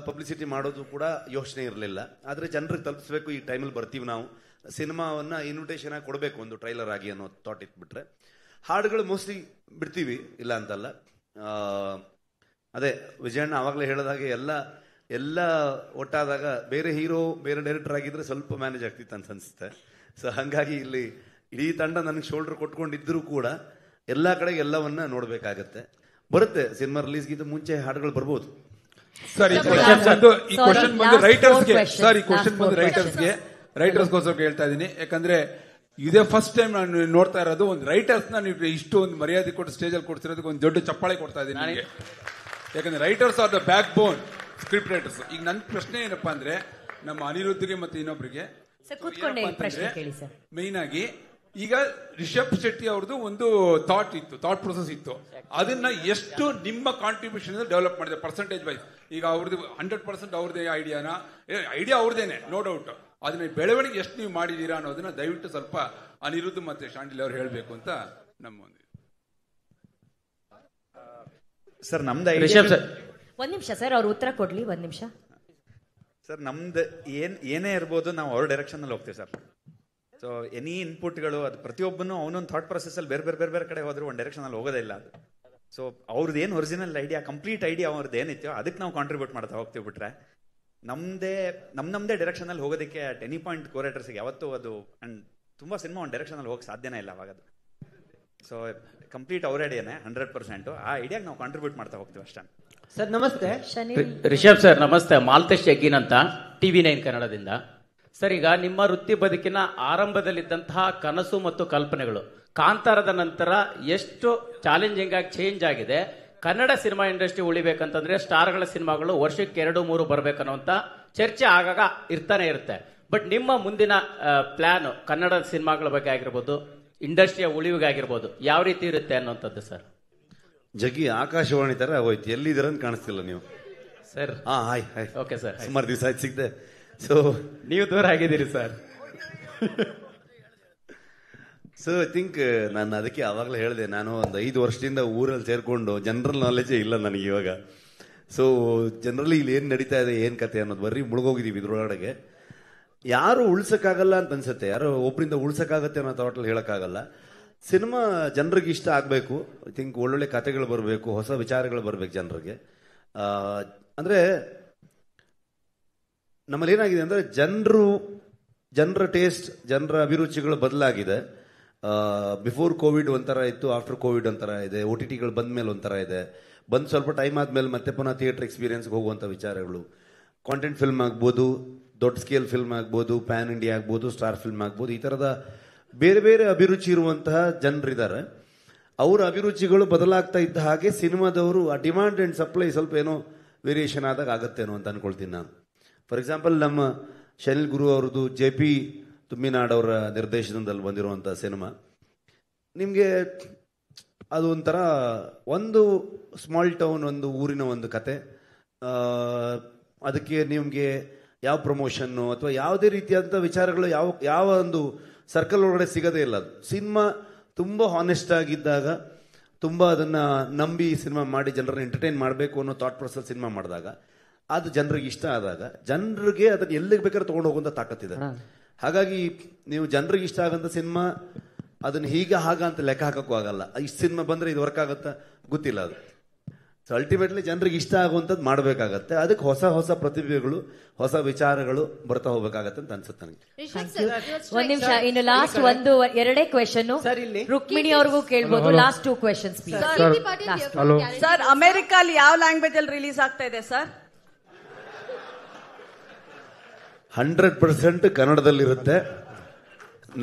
ಪಬ್ಲಿಸಿಟಿ ಮಾಡೋದು ಕೂಡ ಯೋಚನೆ ಇರಲಿಲ್ಲ. ಆದರೆ ಜನರಿಗೆ ತಲುಪಿಸ್ಬೇಕು, ಈ ಟೈಮಲ್ಲಿ ಬರ್ತೀವಿ ನಾವು, ಸಿನಿಮಾವನ್ನು ಇನ್ವಿಟೇಷನ್ ಆಗಿ ಕೊಡಬೇಕು ಒಂದು ಟ್ರೈಲರ್ ಆಗಿ ಅನ್ನೋ ಥಾಟ್ ಇಟ್ಬಿಟ್ರೆ. ಹಾಡುಗಳು ಮೋಸ್ಟ್ಲಿ ಬಿಡ್ತೀವಿ, ಇಲ್ಲ ಅಂತಲ್ಲ. ಅದೇ ವಿಜಯಣ್ಣ ಆವಾಗಲೇ ಹೇಳಿದಾಗೆ ಎಲ್ಲ ಒಟ್ಟಾದಾಗ ಬೇರೆ ಹೀರೋ ಬೇರೆ ಡೈರೆಕ್ಟರ್ ಆಗಿದ್ರೆ ಸ್ವಲ್ಪ ಮ್ಯಾನೇಜ್ ಆಗ್ತಿತ್ತು ಅಂತ ಅನಿಸುತ್ತೆ. ಸೊ ಹಾಗಾಗಿ ಇಲ್ಲಿ ಇಡೀ ತಂಡ ನನಗೆ ಶೋಲ್ಡರ್ ಕೊಟ್ಕೊಂಡಿದ್ದರೂ ಕೂಡ ಎಲ್ಲ ಕಡೆಗೆ ಎಲ್ಲವನ್ನ ನೋಡಬೇಕಾಗತ್ತೆ. ಬರುತ್ತೆ, ಸಿನಿಮಾ ರಿಲೀಸ್ಗಿಂತ ಮುಂಚೆ ಹಾಡುಗಳು ಬರ್ಬೋದು. ಸರ್, ಈ ಕ್ವಶನ್ ಬಂದು ರೈಟರ್ಸ್ಗೋಸ್ಕರ ಹೇಳ್ತಾ ಇದ್ದೀನಿ. ಯಾಕಂದ್ರೆ ಇದೇ ಫಸ್ಟ್ ಟೈಮ್ ನಾನು ನೋಡ್ತಾ ಇರೋದು ಒಂದು ರೈಟರ್ಸ್ ನೀವು ಇಷ್ಟು ಒಂದು ಮರ್ಯಾದೆ ಕೊಟ್ಟು ಸ್ಟೇಜಲ್ಲಿ ಕೊಡ್ತಿರೋದಕ್ಕೆ ಒಂದು ದೊಡ್ಡ ಚಪ್ಪಾಳೆ ಕೊಡ್ತಾ ಇದ್ದೀನಿ ನನಗೆ. ಯಾಕಂದ್ರೆ writers are the back bone, script writers. ಈಗ ನನ್ನ ಪ್ರಶ್ನೆ ಏನಪ್ಪಾ ಅಂದ್ರೆ, ನಮ್ಮ ಅನಿರುದ್ಧಿಗೆ ಮತ್ತೆ ಇನ್ನೊಬ್ರಿಗೆ ಮೈನ್ ಆಗಿ, ಈಗ ರಿಷಬ್ ಶೆಟ್ಟಿ ಅವ್ರದ್ದು ಒಂದು ಥಾಟ್ ಪ್ರೊಸೆಸ್ ಇತ್ತು, ಅದನ್ನ ಎಷ್ಟು ನಿಮ್ಮ ಕಾಂಟ್ರಿಬ್ಯೂಷನ್ ಡೆವಲಪ್ ಮಾಡಿದೆ ಪರ್ಸೆಂಟೇಜ್ ವೈಸ್? ಈಗ ಅವ್ರದ್ದು 100% ಅವ್ರದೇ ಐಡಿಯಾ ಅವ್ರದೇನೆ, ನೋ ಡೌಟ್. ಅದನ್ನ ಬೆಳವಣಿಗೆ ಎಷ್ಟು ನೀವು ಮಾಡಿದೀರಾ ಅನ್ನೋದನ್ನ ದಯವಿಟ್ಟು ಸ್ವಲ್ಪ ಅನಿರುದ್ಧ ಮತ್ತೆ ಶಾಂಡಿಲ್ ಅವ್ರು ಹೇಳಬೇಕು ಅಂತ ನಮ್ಮ ಒಂದು. ಸರ್ ನಮ್ದು ಒಂದ್ ನಿಮಿಷ ಸರ್, ಅವ್ರು ಉತ್ತರ ಕೊಡ್ಲಿ, ಒಂದ್ ನಿಮಿಷ ಸರ್. ನಮ್ದು ಏನೇ ಇರ್ಬೋದು, ನಾವು ಅವ್ರ ಡೈರೆಕ್ಷನ್ ಅಲ್ಲಿ ಹೋಗ್ತೀವಿ ಸರ್. ಸೊ ಎನಿ ಇನ್ಪುಟ್ಗಳು, ಅದು ಪ್ರತಿಯೊಬ್ಬನು ಅವನೊಂದು ಥಾಟ್ ಪ್ರೊಸೆಸ್ ಅಲ್ಲಿ ಬೇರೆ ಬೇರೆ ಕಡೆ ಹೋದ್ರೆ ಒಂದು ಡೈರೆಕ್ಷನ್ ಅಲ್ಲಿ ಹೋಗೋದೇ ಇಲ್ಲ ಅದು. ಸೊ ಅವ್ರದ್ದು ಏನು ಒರಿಜಿನಲ್ ಐಡಿಯಾ, ಕಂಪ್ಲೀಟ್ ಐಡಿಯಾ ಅವ್ರದ್ದು ಏನಿತ್ತು ಅದಕ್ಕೆ ನಾವು ಕಾಂಟ್ರಿಬ್ಯೂಟ್ ಮಾಡ್ತಾ ಹೋಗ್ತೀವಿ. ಬಿಟ್ರೆ ನಮ್ದೇ ಡೈರೆಕ್ಷನ್ ಅಲ್ಲಿ ಹೋಗೋದಕ್ಕೆ ಅಟ್ ಎನಿ ಪಾಯಿಂಟ್ ಕೋರೇಟರ್ಸ್ಗೆ ಯಾವತ್ತೂ ಅದು ಅಂಡ್ ತುಂಬಾ ಸಿನಿಮಾ ಒಂದು ಡೈರೆಕ್ಷನ್ ಅಲ್ಲಿ ಹೋಗಕ್ಕೆ ಸಾಧ್ಯನೇ ಇಲ್ಲ ಅವಾಗ ಅದು. ಸೊ ಕಂಪ್ಲೀಟ್ ಅವ್ರ ಐಡಿಯಾನೇ 100%. ಆ ಐಡಿಯಾಗೆ ನಾವು ಕಾಂಟ್ರಿಬ್ಯೂಟ್ ಮಾಡ್ತಾ ಹೋಗ್ತೀವಿ ಅಷ್ಟೇ. ಸರ್ ನಮಸ್ತೆ. ರಿಷಬ್ ಸರ್ ನಮಸ್ತೆ. ಮಾಲ್ತೇಶ್ ಯಗ್ಗಿನ್ ಅಂತ, TV9 ಕನ್ನಡದಿಂದ. ಸರ್, ಈಗ ನಿಮ್ಮ ವೃತ್ತಿ ಬದುಕಿನ ಆರಂಭದಲ್ಲಿದ್ದಂತಹ ಕನಸು ಮತ್ತು ಕಲ್ಪನೆಗಳು ಕಾಂತಾರದ ನಂತರ ಎಷ್ಟು ಚಾಲೆಂಜಿಂಗ್ ಆಗಿ ಚೇಂಜ್ ಆಗಿದೆ. ಕನ್ನಡ ಸಿನಿಮಾ ಇಂಡಸ್ಟ್ರಿ ಉಳಿಬೇಕಂತಂದ್ರೆ ಸ್ಟಾರ್ಗಳ ಸಿನಿಮಾಗಳು ವರ್ಷಕ್ಕೆ 2-3 ಬರ್ಬೇಕನ್ನುವಂತ ಚರ್ಚೆ ಆಗಾಗ ಇರ್ತಾನೆ ಇರುತ್ತೆ. ಬಟ್ ನಿಮ್ಮ ಮುಂದಿನ ಪ್ಲಾನ್ ಕನ್ನಡ ಸಿನಿಮಾಗಳ ಬಗ್ಗೆ ಆಗಿರ್ಬೋದು, ಇಂಡಸ್ಟ್ರಿಯ ಉಳಿವಿಗೆ ಆಗಿರ್ಬೋದು, ಯಾವ ರೀತಿ ಇರುತ್ತೆ ಅನ್ನುವಂಥದ್ದು ಸರ್? ಜಗ್ಗಿ ಆಕಾಶವಾಣಿ ತರ ಹೋಯ್ತು, ಎಲ್ಲಿದ್ದೀರ ಅಂತ ಕಾಣಿಸ್ತಿಲ್ಲ ನೀವು ಸರ್. ಹಾಯ್ ಓಕೆ ಸರ್, ಸುಮಾರು ದಿವಸ ಆಯ್ತು ಸಿಗ್ದೆ. ಸೊ ನೀವು ದೂರ ಆಗಿದ್ದೀರಿ ಸರ್. ಸೊ ಐ ಥಿಂಕ್ ನಾನು ಅದಕ್ಕೆ ಆವಾಗಲೇ ಹೇಳಿದೆ, ನಾನು ಒಂದು 5 ವರ್ಷದಿಂದ ಊರಲ್ಲಿ ಸೇರ್ಕೊಂಡು ಜನರಲ್ ನಾಲೆಜೇ ಇಲ್ಲ ನನಗೆ ಇವಾಗ. ಸೊ ಜನರಲಿ ಇಲ್ಲಿ ಏನು ನಡೀತಾ ಇದೆ, ಏನು ಕತೆ ಅನ್ನೋದು ಬರ್ರಿ ಮುಳುಗೋಗಿದ್ದೀವಿ ಇದ್ರೊಳಗಡೆಗೆ. ಯಾರು ಉಳ್ಸಕ್ಕಾಗಲ್ಲ ಅಂತ ಅನ್ಸುತ್ತೆ, ಯಾರು ಒಬ್ಬರಿಂದ ಉಳ್ಸಕ್ಕಾಗತ್ತೆ ಅನ್ನೋ ಥಾಟಲ್ಲಿ ಹೇಳೋಕ್ಕಾಗಲ್ಲ. ಸಿನಿಮಾ ಜನರಿಗೆ ಇಷ್ಟ ಆಗಬೇಕು. ಐ ಥಿಂಕ್ ಒಳ್ಳೊಳ್ಳೆ ಕತೆಗಳು ಬರಬೇಕು, ಹೊಸ ವಿಚಾರಗಳು ಬರಬೇಕು ಜನರಿಗೆ. ಅಂದರೆ ನಮ್ಮಲ್ಲಿ ಏನಾಗಿದೆ ಅಂದರೆ ಜನರ ಟೇಸ್ಟ್, ಜನರ ಅಭಿರುಚಿಗಳು ಬದಲಾಗಿದೆ. ಬಿಫೋರ್ ಕೋವಿಡ್ ಒಂಥರ ಇತ್ತು, ಆಫ್ಟರ್ ಕೋವಿಡ್ ಒಂಥರ ಇದೆ, OTTಗಳು ಬಂದ ಮೇಲೆ ಒಂಥರ ಇದೆ, ಬಂದು ಸ್ವಲ್ಪ ಟೈಮ್ ಆದಮೇಲೆ ಮತ್ತೆ ಪುನಃ ಥಿಯೇಟರ್ ಎಕ್ಸ್ಪೀರಿಯನ್ಸ್ಗೆ ಹೋಗುವಂಥ ವಿಚಾರಗಳು. ಕಾಂಟೆಂಟ್ ಫಿಲ್ಮ್ ಆಗ್ಬೋದು, ದೊಡ್ಡ ಸ್ಕೇಲ್ ಫಿಲ್ಮ್ ಆಗ್ಬೋದು, ಪ್ಯಾನ್ ಇಂಡಿಯಾ ಆಗ್ಬೋದು, ಸ್ಟಾರ್ ಫಿಲ್ಮ್ ಆಗ್ಬೋದು, ಈ ಥರದ ಬೇರೆ ಬೇರೆ ಅಭಿರುಚಿ ಇರುವಂತಹ ಜನರಿದ್ದಾರೆ. ಅವರ ಅಭಿರುಚಿಗಳು ಬದಲಾಗ್ತಾ ಇದ್ದ ಹಾಗೆ ಸಿನಿಮಾದವರು ಆ ಡಿಮಾಂಡ್ ಆ್ಯಂಡ್ ಸಪ್ಲೈ ಸ್ವಲ್ಪ ಏನೋ ವೇರಿಯೇಷನ್ ಆದಾಗ ಆಗುತ್ತೇನೋ ಅಂತ ಅನ್ಕೊಳ್ತೀನಿ ನಾನು. ಫಾರ್ ಎಕ್ಸಾಂಪಲ್, ನಮ್ಮ ಶನಿಲ್ ಗುರು ಅವ್ರದ್ದು JP ತುಮ್ಮಿನಾಡ್ ಅವರ ನಿರ್ದೇಶನದಲ್ಲಿ ಬಂದಿರುವಂಥ ಸಿನಿಮಾ, ನಿಮಗೆ ಅದು ಒಂಥರ ಒಂದು ಸ್ಮಾಲ್ ಟೌನ್, ಒಂದು ಊರಿನ ಒಂದು ಕತೆ. ಅದಕ್ಕೆ ನಿಮಗೆ ಯಾವ ಪ್ರಮೋಷನ್ನು ಅಥವಾ ಯಾವುದೇ ರೀತಿಯಾದಂಥ ವಿಚಾರಗಳು ಯಾವ ಒಂದು ಸರ್ಕಲ್ ಒಳಗಡೆ ಸಿಗೋದೇ ಇಲ್ಲ. ಅದು ಸಿನಿಮಾ ತುಂಬ ಹಾನೆಸ್ಟ್ ಆಗಿದ್ದಾಗ, ತುಂಬ ಅದನ್ನು ನಂಬಿ ಸಿನಿಮಾ ಮಾಡಿ ಜನರನ್ನು ಎಂಟರ್ಟೈನ್ ಮಾಡಬೇಕು ಅನ್ನೋ ಥಾಟ್ ಪ್ರೊಸೆಸ್ ಸಿನಿಮಾ ಮಾಡಿದಾಗ, ಅದು ಜನರಿಗೆ ಇಷ್ಟ ಆದಾಗ, ಜನರಿಗೆ ಅದನ್ನು ಎಲ್ಲಿಗೆ ಬೇಕಾದ್ರೆ ತೊಗೊಂಡು ಹೋಗುವಂಥ ತಾಕತ್ತಿದೆ. ಹಾಗಾಗಿ ನೀವು ಜನರಿಗೆ ಇಷ್ಟ ಆಗಂಥ ಸಿನಿಮಾ ಅದನ್ನು ಹಾಗ ಅಂತ ಲೆಕ್ಕ ಹಾಕೋಕ್ಕೂ ಆಗಲ್ಲ. ಇಷ್ಟು ಸಿನಿಮಾ ಬಂದರೆ ಇದು ವರ್ಕ್ ಆಗುತ್ತಾ ಗೊತ್ತಿಲ್ಲ. ಅದು ಸೊ ಅಲ್ಟಿಮೇಟ್ಲಿ ಜನರಿಗೆ ಇಷ್ಟ ಆಗುವಂಥದ್ದು ಮಾಡಬೇಕಾಗತ್ತೆ. ಅದಕ್ಕೆ ಹೊಸ ಹೊಸ ಪ್ರತಿಭೆಗಳು, ಹೊಸ ವಿಚಾರಗಳು ಬರ್ತಾ ಹೋಗ್ಬೇಕಾಗತ್ತೆ ಅಂತ ಅನ್ಸುತ್ತೆ ನನಗೆ. ಒಂದ್ ನಿಮಿಷ, ಇನ್ನು ಲಾಸ್ಟ್ ಎರಡೇ ಕ್ವೆಶನ್ ರುಕ್ಮಿಣಿ ಅವ್ರಿಗೂ ಕೇಳ್ಬೋದು. Last 2 questions please. ಸರ್, ಅಮೆರಿಕಲ್ಲಿ ಯಾವ ಲ್ಯಾಂಗ್ವೇಜ್ ಅಲ್ಲಿ ರಿಲೀಸ್ ಆಗ್ತಾ ಇದೆ ಸರ್? 100% ಕನ್ನಡದಲ್ಲಿರುತ್ತೆ.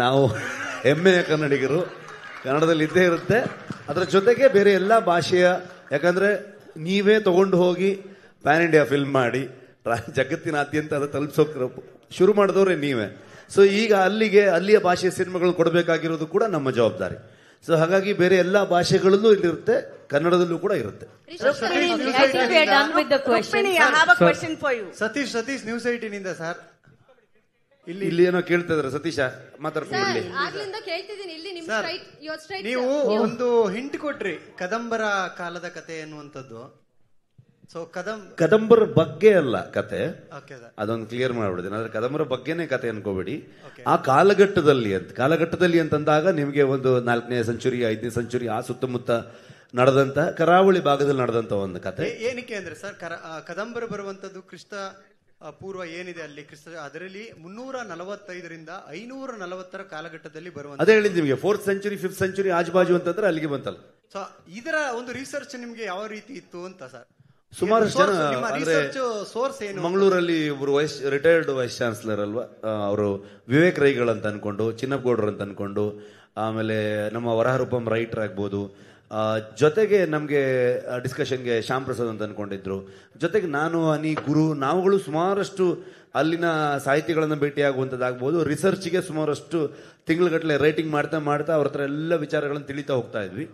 ನಾವು ಹೆಮ್ಮೆಯ ಕನ್ನಡಿಗರು, ಕನ್ನಡದಲ್ಲಿ ಇದ್ದೇ ಇರುತ್ತೆ. ಅದರ ಜೊತೆಗೆ ಬೇರೆ ಎಲ್ಲ ಭಾಷೆಯ, ಯಾಕಂದ್ರೆ ನೀವೇ ತಗೊಂಡು ಹೋಗಿ ಪ್ಯಾನ್ ಇಂಡಿಯಾ ಫಿಲ್ಮ್ ಮಾಡಿ ಜಗತ್ತಿನಾದ್ಯಂತ ಅದು ತಲುಪಿಸೋಕೆ ಶುರು ಮಾಡಿದವ್ರೆ ನೀವೇ. ಸೊ ಈಗ ಅಲ್ಲಿಯ ಭಾಷೆಯ ಸಿನಿಮಾಗಳು ಕೊಡಬೇಕಾಗಿರೋದು ಕೂಡ ನಮ್ಮ ಜವಾಬ್ದಾರಿ. ಸೊ ಹಾಗಾಗಿ ಬೇರೆ ಎಲ್ಲ ಭಾಷೆಗಳಲ್ಲೂ ಇಲ್ಲಿರುತ್ತೆ, ಕನ್ನಡದಲ್ಲೂ ಕೂಡ ಇರುತ್ತೆ. Satish news 18 sir. ಇಲ್ಲಿ ಏನೋ ಕೇಳ್ತಾ ಇದಾರೆ. ಸತೀಶ ಮಾತಾಡ್ಕೊಂಡು ನೀವು ಒಂದು ಹಿಂಟ್ ಕೊಟ್ರಿ, ಕದಂಬರ ಕಾಲದ ಕತೆ ಎನ್ನುವಂಥದ್ದು. ಸೊ ಕದಂಬರ ಬಗ್ಗೆ ಅಲ್ಲ ಕತೆ, ಅದೊಂದು ಕ್ಲಿಯರ್ ಮಾಡ್ಬಿಡ್ತೀನಿ. ಆದ್ರೆ ಕದಂಬರ ಬಗ್ಗೆನೇ ಕತೆ ಅನ್ಕೋಬೇಡಿ. ಆ ಕಾಲಘಟ್ಟದಲ್ಲಿ ಅಂತಂದಾಗ ನಿಮಗೆ ಒಂದು 4ನೇ ಸೆಂಚುರಿ 5ನೇ ಸೆಂಚುರಿ ಆ ಸುತ್ತಮುತ್ತ ನಡೆದಂತ, ಕರಾವಳಿ ಭಾಗದಲ್ಲಿ ನಡೆದಂತ ಒಂದು ಕತೆ. ಏನಕ್ಕೆ ಅಂದ್ರೆ ಸರ್, ಕದಂಬರ ಬರುವಂತದ್ದು ಕ್ರಿಸ್ತ ಪೂರ್ವ ಏನಿದೆ ಅಲ್ಲಿ ಅದರಲ್ಲಿ 345ರಿಂದ 540 ಕಾಲಘಟ್ಟದಲ್ಲಿ ಬರುವಂತ. ಅದೇ ಹೇಳಿದ್ ನಿಮಗೆ 4th ಸೆಂಚುರಿ 5th ಸೆಂಚುರಿ ಆಜುಬಾಜು ಅಂತಂದ್ರೆ ಅಲ್ಲಿಗೆ ಬಂತಲ್ಲ. ಸೊ ಇದರ ಒಂದು ರಿಸರ್ಚ್ ನಿಮ್ಗೆ ಯಾವ ರೀತಿ ಇತ್ತು ಅಂತ ಸರ್? ಸುಮಾರಷ್ಟು ಜನ ಅಂದ್ರೆ ಸೋರ್ಸ್ ಏನು? ಮಂಗಳೂರಲ್ಲಿ ಒಬ್ರು ರಿಟೈರ್ಡ್ ವೈಸ್ ಚಾನ್ಸಲರ್ ಅಲ್ವಾ, ಅವರು ವಿವೇಕ್ ರೈಗಳು ಅಂತ ಅನ್ಕೊಂಡು, ಚಿನ್ನಪ್ಪಗೌಡರು ಅಂತ ಅನ್ಕೊಂಡು, ಆಮೇಲೆ ನಮ್ಮ ವರಹರೂಪಂ ರೈಟರ್ ಆಗ್ಬೋದು, ಜೊತೆಗೆ ನಮಗೆ ಡಿಸ್ಕಷನ್ಗೆ ಶ್ಯಾಮ್ ಪ್ರಸಾದ್ ಅಂತ ಅನ್ಕೊಂಡಿದ್ರು, ಜೊತೆಗೆ ನಾನು ಗುರು ನಾವುಗಳು ಸುಮಾರಷ್ಟು ಅಲ್ಲಿನ ಸಾಹಿತಿಗಳನ್ನು ಭೇಟಿಯಾಗುವಂಥದ್ದಾಗ್ಬೋದು, ರಿಸರ್ಚ್ಗೆ ಸುಮಾರಷ್ಟು ತಿಂಗಳುಗಟ್ಟಲೆ ರೈಟಿಂಗ್ ಮಾಡ್ತಾ ಮಾಡ್ತಾ ಅವ್ರ ಹತ್ರ ಎಲ್ಲ ವಿಚಾರಗಳನ್ನು ತಿಳಿತಾ ಹೋಗ್ತಾ ಇದ್ವಿ.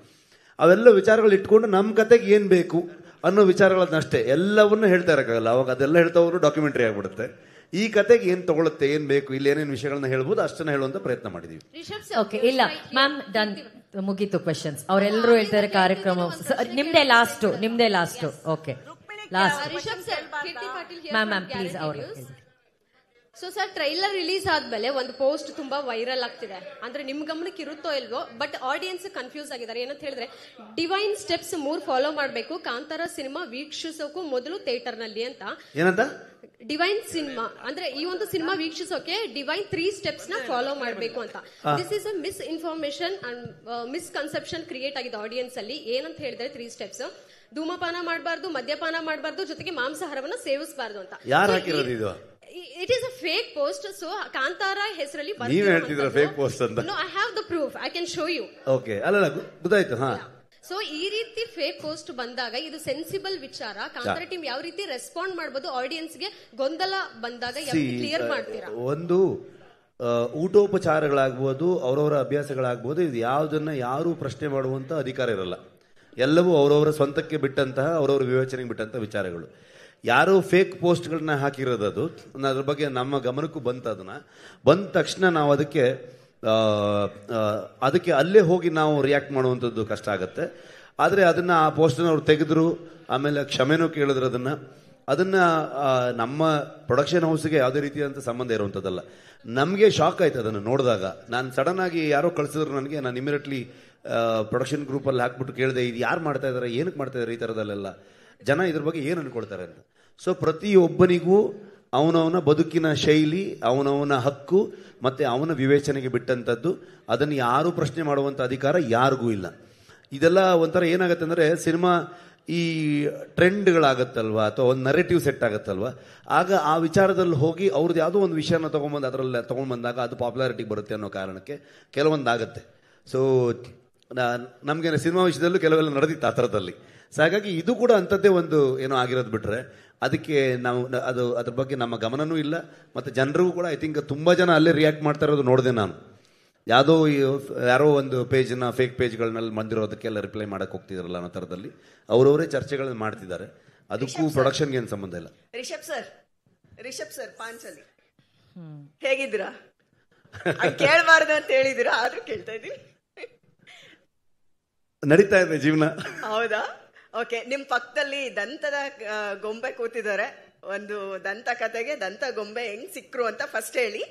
ಅವೆಲ್ಲ ವಿಚಾರಗಳು ಇಟ್ಕೊಂಡು ನಮ್ಮ ಕತೆಗೆ ಏನು ಬೇಕು ಅನ್ನೋ ವಿಚಾರಗಳನ್ನಷ್ಟೇ, ಎಲ್ಲವನ್ನೂ ಹೇಳ್ತಾ ಇರೋಕ್ಕಾಗಲ್ಲ. ಅವಾಗ ಅದೆಲ್ಲ ಹೇಳ್ತಾ ಹೋದ್ರು ಡಾಕ್ಯುಮೆಂಟ್ರಿ ಆಗ್ಬಿಡುತ್ತೆ. ಈ ಕತೆಗೆ ಏನ್ ತಗೊಳುತ್ತೆ, ಏನ್ ಬೇಕು, ಇಲ್ಲಿ ಏನೇನು ವಿಷಯಗಳನ್ನ ಹೇಳ್ಬೋದು ಅಷ್ಟನ್ನ ಹೇಳುವಂತ ಪ್ರಯತ್ನ ಮಾಡಿದೀವಿ. ಓಕೆ, ಇಲ್ಲ ಮ್ಯಾಮ್, ಡನ್, ಮುಗೀತು ಕ್ವೆಶನ್ಸ್. ಅವರೆಲ್ಲರೂ ಹೇಳ್ತಾರೆ ಕಾರ್ಯಕ್ರಮ ನಿಮ್ದೇ last. Okay, last ma'am please ಅವರು. ಸೊ ಸರ್, ಟ್ರೈಲರ್ ರಿಲೀಸ್ ಆದ್ಮೇಲೆ ಒಂದು ಪೋಸ್ಟ್ ತುಂಬಾ ವೈರಲ್ ಆಗ್ತಿದೆ. ಅಂದ್ರೆ ನಿಮ್ ಗಮನಕ್ಕೆ ಇರುತ್ತೋ ಇಲ್ವೋ, ಬಟ್ ಆಡಿಯನ್ಸ್ ಕನ್ಫ್ಯೂಸ್ ಆಗಿದ್ದಾರೆ. ಏನಂತ ಹೇಳಿದ್ರೆ, ಡಿವೈನ್ ಸ್ಟೆಪ್ಸ್ 3 ಫಾಲೋ ಮಾಡಬೇಕು ಕಾಂತಾರ ಸಿನಿಮಾ ವೀಕ್ಷಿಸೋಕು ಮೊದಲು ಥಿಯೇಟರ್ ನಲ್ಲಿ ಅಂತ. ಏನಂತ ಡಿವೈನ್ ಸಿನಿಮಾ ಅಂದ್ರೆ ಈ ಒಂದು ಸಿನಿಮಾ ವೀಕ್ಷಿಸೋಕೆ ಡಿವೈನ್ 3 ಸ್ಟೆಪ್ಸ್ ನ ಫಾಲೋ ಮಾಡಬೇಕು ಅಂತ. This is a miss information and misconception create ಆಗಿದೆ ಆಡಿಯನ್ಸ್ ಅಲ್ಲಿ. ಏನಂತ ಹೇಳಿದ್ರೆ 3 ಸ್ಟೆಪ್ಸ್: ಧೂಮಪಾನ ಮಾಡಬಾರ್ದು, ಮದ್ಯಪಾನ ಮಾಡಬಾರ್ದು, ಜೊತೆಗೆ ಮಾಂಸಾಹಾರವನ್ನ ಸೇವಿಸಬಾರ್ದು ಅಂತ. ಯಾರು ಹಾಕಿರೋದು ಇದು? It is a fake post. So Kantara ಹೆಸರಲ್ಲಿ ನೀವು ಹೇಳ್ತಿದ್ರ ಫೇಕ್ ಪೋಸ್ಟ್ ಅಂತ? No, I have the proof. I can show you. Okay, ಅಲ್ಲ ಗೊತ್ತಾಯ್ತು. ಹಾ, ಸೊ ಈ ರೀತಿ ಫೇಕ್ ಪೋಸ್ಟ್ ಬಂದಾಗ ಇದು ಸೆನ್ಸಿಬಲ್ ವಿಚಾರ. ಕಾಂತಾರ ಟೀಮ್ ಯಾವ ರೀತಿ ರೆಸ್ಪಾಂಡ್ ಮಾಡಬಹುದು, ಆಡಿಯನ್ಸ್ ಗೆ ಗೊಂದಲ ಬಂದಾಗ ಯಾವ ರೀತಿ ಕ್ಲಿಯರ್ ಮಾಡ್ತೀರಾ? ಒಂದು ಊಟೋಪಚಾರಗಳಾಗ್ಬೋದು, ಅವರವರ ಅಭ್ಯಾಸಗಳಾಗ್ಬೋದು, ಇದು ಯಾವುದನ್ನ ಯಾರು ಪ್ರಶ್ನೆ ಮಾಡುವಂತ ಅಧಿಕಾರ ಇರಲ್ಲ. ಎಲ್ಲವೂ ಅವರವರ ಸ್ವಂತಕ್ಕೆ ಬಿಟ್ಟಂತಹ, ಅವರವರ ವಿವೇಚನೆಗೆ ಬಿಟ್ಟಂತಹ ವಿಚಾರಗಳು. ಯಾರೋ ಫೇಕ್ ಪೋಸ್ಟ್ಗಳನ್ನ ಹಾಕಿರೋದು ಅದ್ರ ಬಗ್ಗೆ ನಮ್ಮ ಗಮನಕ್ಕೂ ಅದನ್ನ ಬಂದ ತಕ್ಷಣ ನಾವು ಅದಕ್ಕೆ ಅಲ್ಲೇ ಹೋಗಿ ನಾವು ರಿಯಾಕ್ಟ್ ಮಾಡುವಂಥದ್ದು ಕಷ್ಟ ಆಗುತ್ತೆ. ಆದರೆ ಅದನ್ನ ಆ ಪೋಸ್ಟನ್ನು ಅವ್ರು ತೆಗೆದ್ರು, ಆಮೇಲೆ ಕ್ಷಮೆನೂ ಕೇಳಿದ್ರು. ಅದನ್ನ ನಮ್ಮ ಪ್ರೊಡಕ್ಷನ್ ಹೌಸ್ಗೆ ಯಾವುದೇ ರೀತಿಯಾದಂಥ ಸಂಬಂಧ ಇರುವಂಥದ್ದಲ್ಲ. ನಮಗೆ ಶಾಕ್ ಆಯ್ತು ಅದನ್ನು ನೋಡಿದಾಗ. ನಾನು ಸಡನ್ ಆಗಿ ಯಾರೋ ಕಳಿಸಿದ್ರು ನನಗೆ, ನಾನು ಇಮಿಡಿಯೇಟ್ಲಿ ಪ್ರೊಡಕ್ಷನ್ ಗ್ರೂಪಲ್ಲಿ ಹಾಕ್ಬಿಟ್ಟು ಕೇಳಿದೆ, ಇದು ಯಾರು ಮಾಡ್ತಾ ಇದ್ದಾರೆ, ಏನಕ್ಕೆ ಮಾಡ್ತಾ ಇದ್ದಾರೆ ಈ ಥರದಲ್ಲೆಲ್ಲ. ಜನ ಇದ್ರ ಬಗ್ಗೆ ಏನು ಅನ್ಕೊಳ್ತಾರೆ ಅಂತ. ಸೊ ಪ್ರತಿಯೊಬ್ಬನಿಗೂ ಅವನವನ ಬದುಕಿನ ಶೈಲಿ, ಅವನವನ ಹಕ್ಕು ಮತ್ತು ಅವನ ವಿವೇಚನೆಗೆ ಬಿಟ್ಟಂಥದ್ದು. ಅದನ್ನು ಯಾರೂ ಪ್ರಶ್ನೆ ಮಾಡುವಂಥ ಅಧಿಕಾರ ಯಾರಿಗೂ ಇಲ್ಲ. ಇದೆಲ್ಲ ಒಂಥರ ಏನಾಗುತ್ತೆ ಅಂದರೆ, ಸಿನಿಮಾ ಈ ಟ್ರೆಂಡ್ಗಳಾಗತ್ತಲ್ವ ಅಥವಾ ಒಂದು ನರೇಟಿವ್ ಸೆಟ್ ಆಗುತ್ತಲ್ವ, ಆಗ ಆ ವಿಚಾರದಲ್ಲಿ ಹೋಗಿ ಅವ್ರದ್ದು ಯಾವುದೋ ಒಂದು ವಿಷಯನ ತೊಗೊಂಬಂದು ಅದರಲ್ಲಿ ತೊಗೊಂಡ್ಬಂದಾಗ ಅದು ಪಾಪ್ಯುಲಾರಿಟಿಗೆ ಬರುತ್ತೆ ಅನ್ನೋ ಕಾರಣಕ್ಕೆ ಕೆಲವೊಂದು ಆಗುತ್ತೆ. ಸೊ ನಮಗೆ ಸಿನಿಮಾ ವಿಷಯದಲ್ಲೂ ಕೆಲವೆಲ್ಲ ನಡೆದಿತ್ತು ಆ ಥರದಲ್ಲಿ. ಸೊ ಹಾಗಾಗಿ ಇದು ಕೂಡ ಅಂಥದ್ದೇ ಒಂದು ಏನೋ ಆಗಿರೋದು ಬಿಟ್ಟರೆ ಅದಕ್ಕೆ ನಾವು ಅದ್ರ ಬಗ್ಗೆ ನಮ್ಮ ಗಮನನೂ ಇಲ್ಲ. ಮತ್ತು ಜನರಿಗೂ ಕೂಡ ಐ ಥಿಂಕ್ ತುಂಬ ಜನ ಅಲ್ಲೇ ರಿಯಾಕ್ಟ್ ಮಾಡ್ತಾ ಇರೋದು ನೋಡಿದೆ ನಾನು. ಯಾರೋ ಒಂದು ಪೇಜ್ನ ಫೇಕ್ ಪೇಜ್ಗಳನ್ನೆಲ್ಲ ಬಂದಿರೋದಕ್ಕೆಲ್ಲ ರಿಪ್ಲೈ ಮಾಡಕ್ಕೆ ಹೋಗ್ತಿದಾರಲ್ಲ ಅನ್ನೋ ಥರದಲ್ಲಿ ಅವರವರೇ ಚರ್ಚೆಗಳನ್ನ ಮಾಡ್ತಿದ್ದಾರೆ. ಅದಕ್ಕೂ ಪ್ರೊಡಕ್ಷನ್ಗೆ ಏನು ಸಂಬಂಧ ಇಲ್ಲ. ರಿಷಬ್ ಸರ್ ಪಾಂಚಲಿ ಹೇಗಿದ್ದೀರಾ? ಕೇಳಬಾರ್ದು ಅಂತ ಹೇಳಿದಿರಾ, ಆದ್ರೂ ಕೇಳ್ತಾ ಇದ್ದೀನಿ. ನಡೀತಾ ಇದೆ ಜೀವನ. ಹೌದಾ? ಓಕೆ. ನಿಮ್ ಪಕ್ಕದಲ್ಲಿ ದಂತದ ಗೊಂಬೆ ಕೂತಿದ್ದಾರೆ. ಒಂದು ದಂತ ಕತೆಗೆ ದಂತ ಗೊಂಬೆ ಹೆಂಗ್ ಸಿಕ್ರು ಅಂತ ಫಸ್ಟ್ ಹೇಳಿ.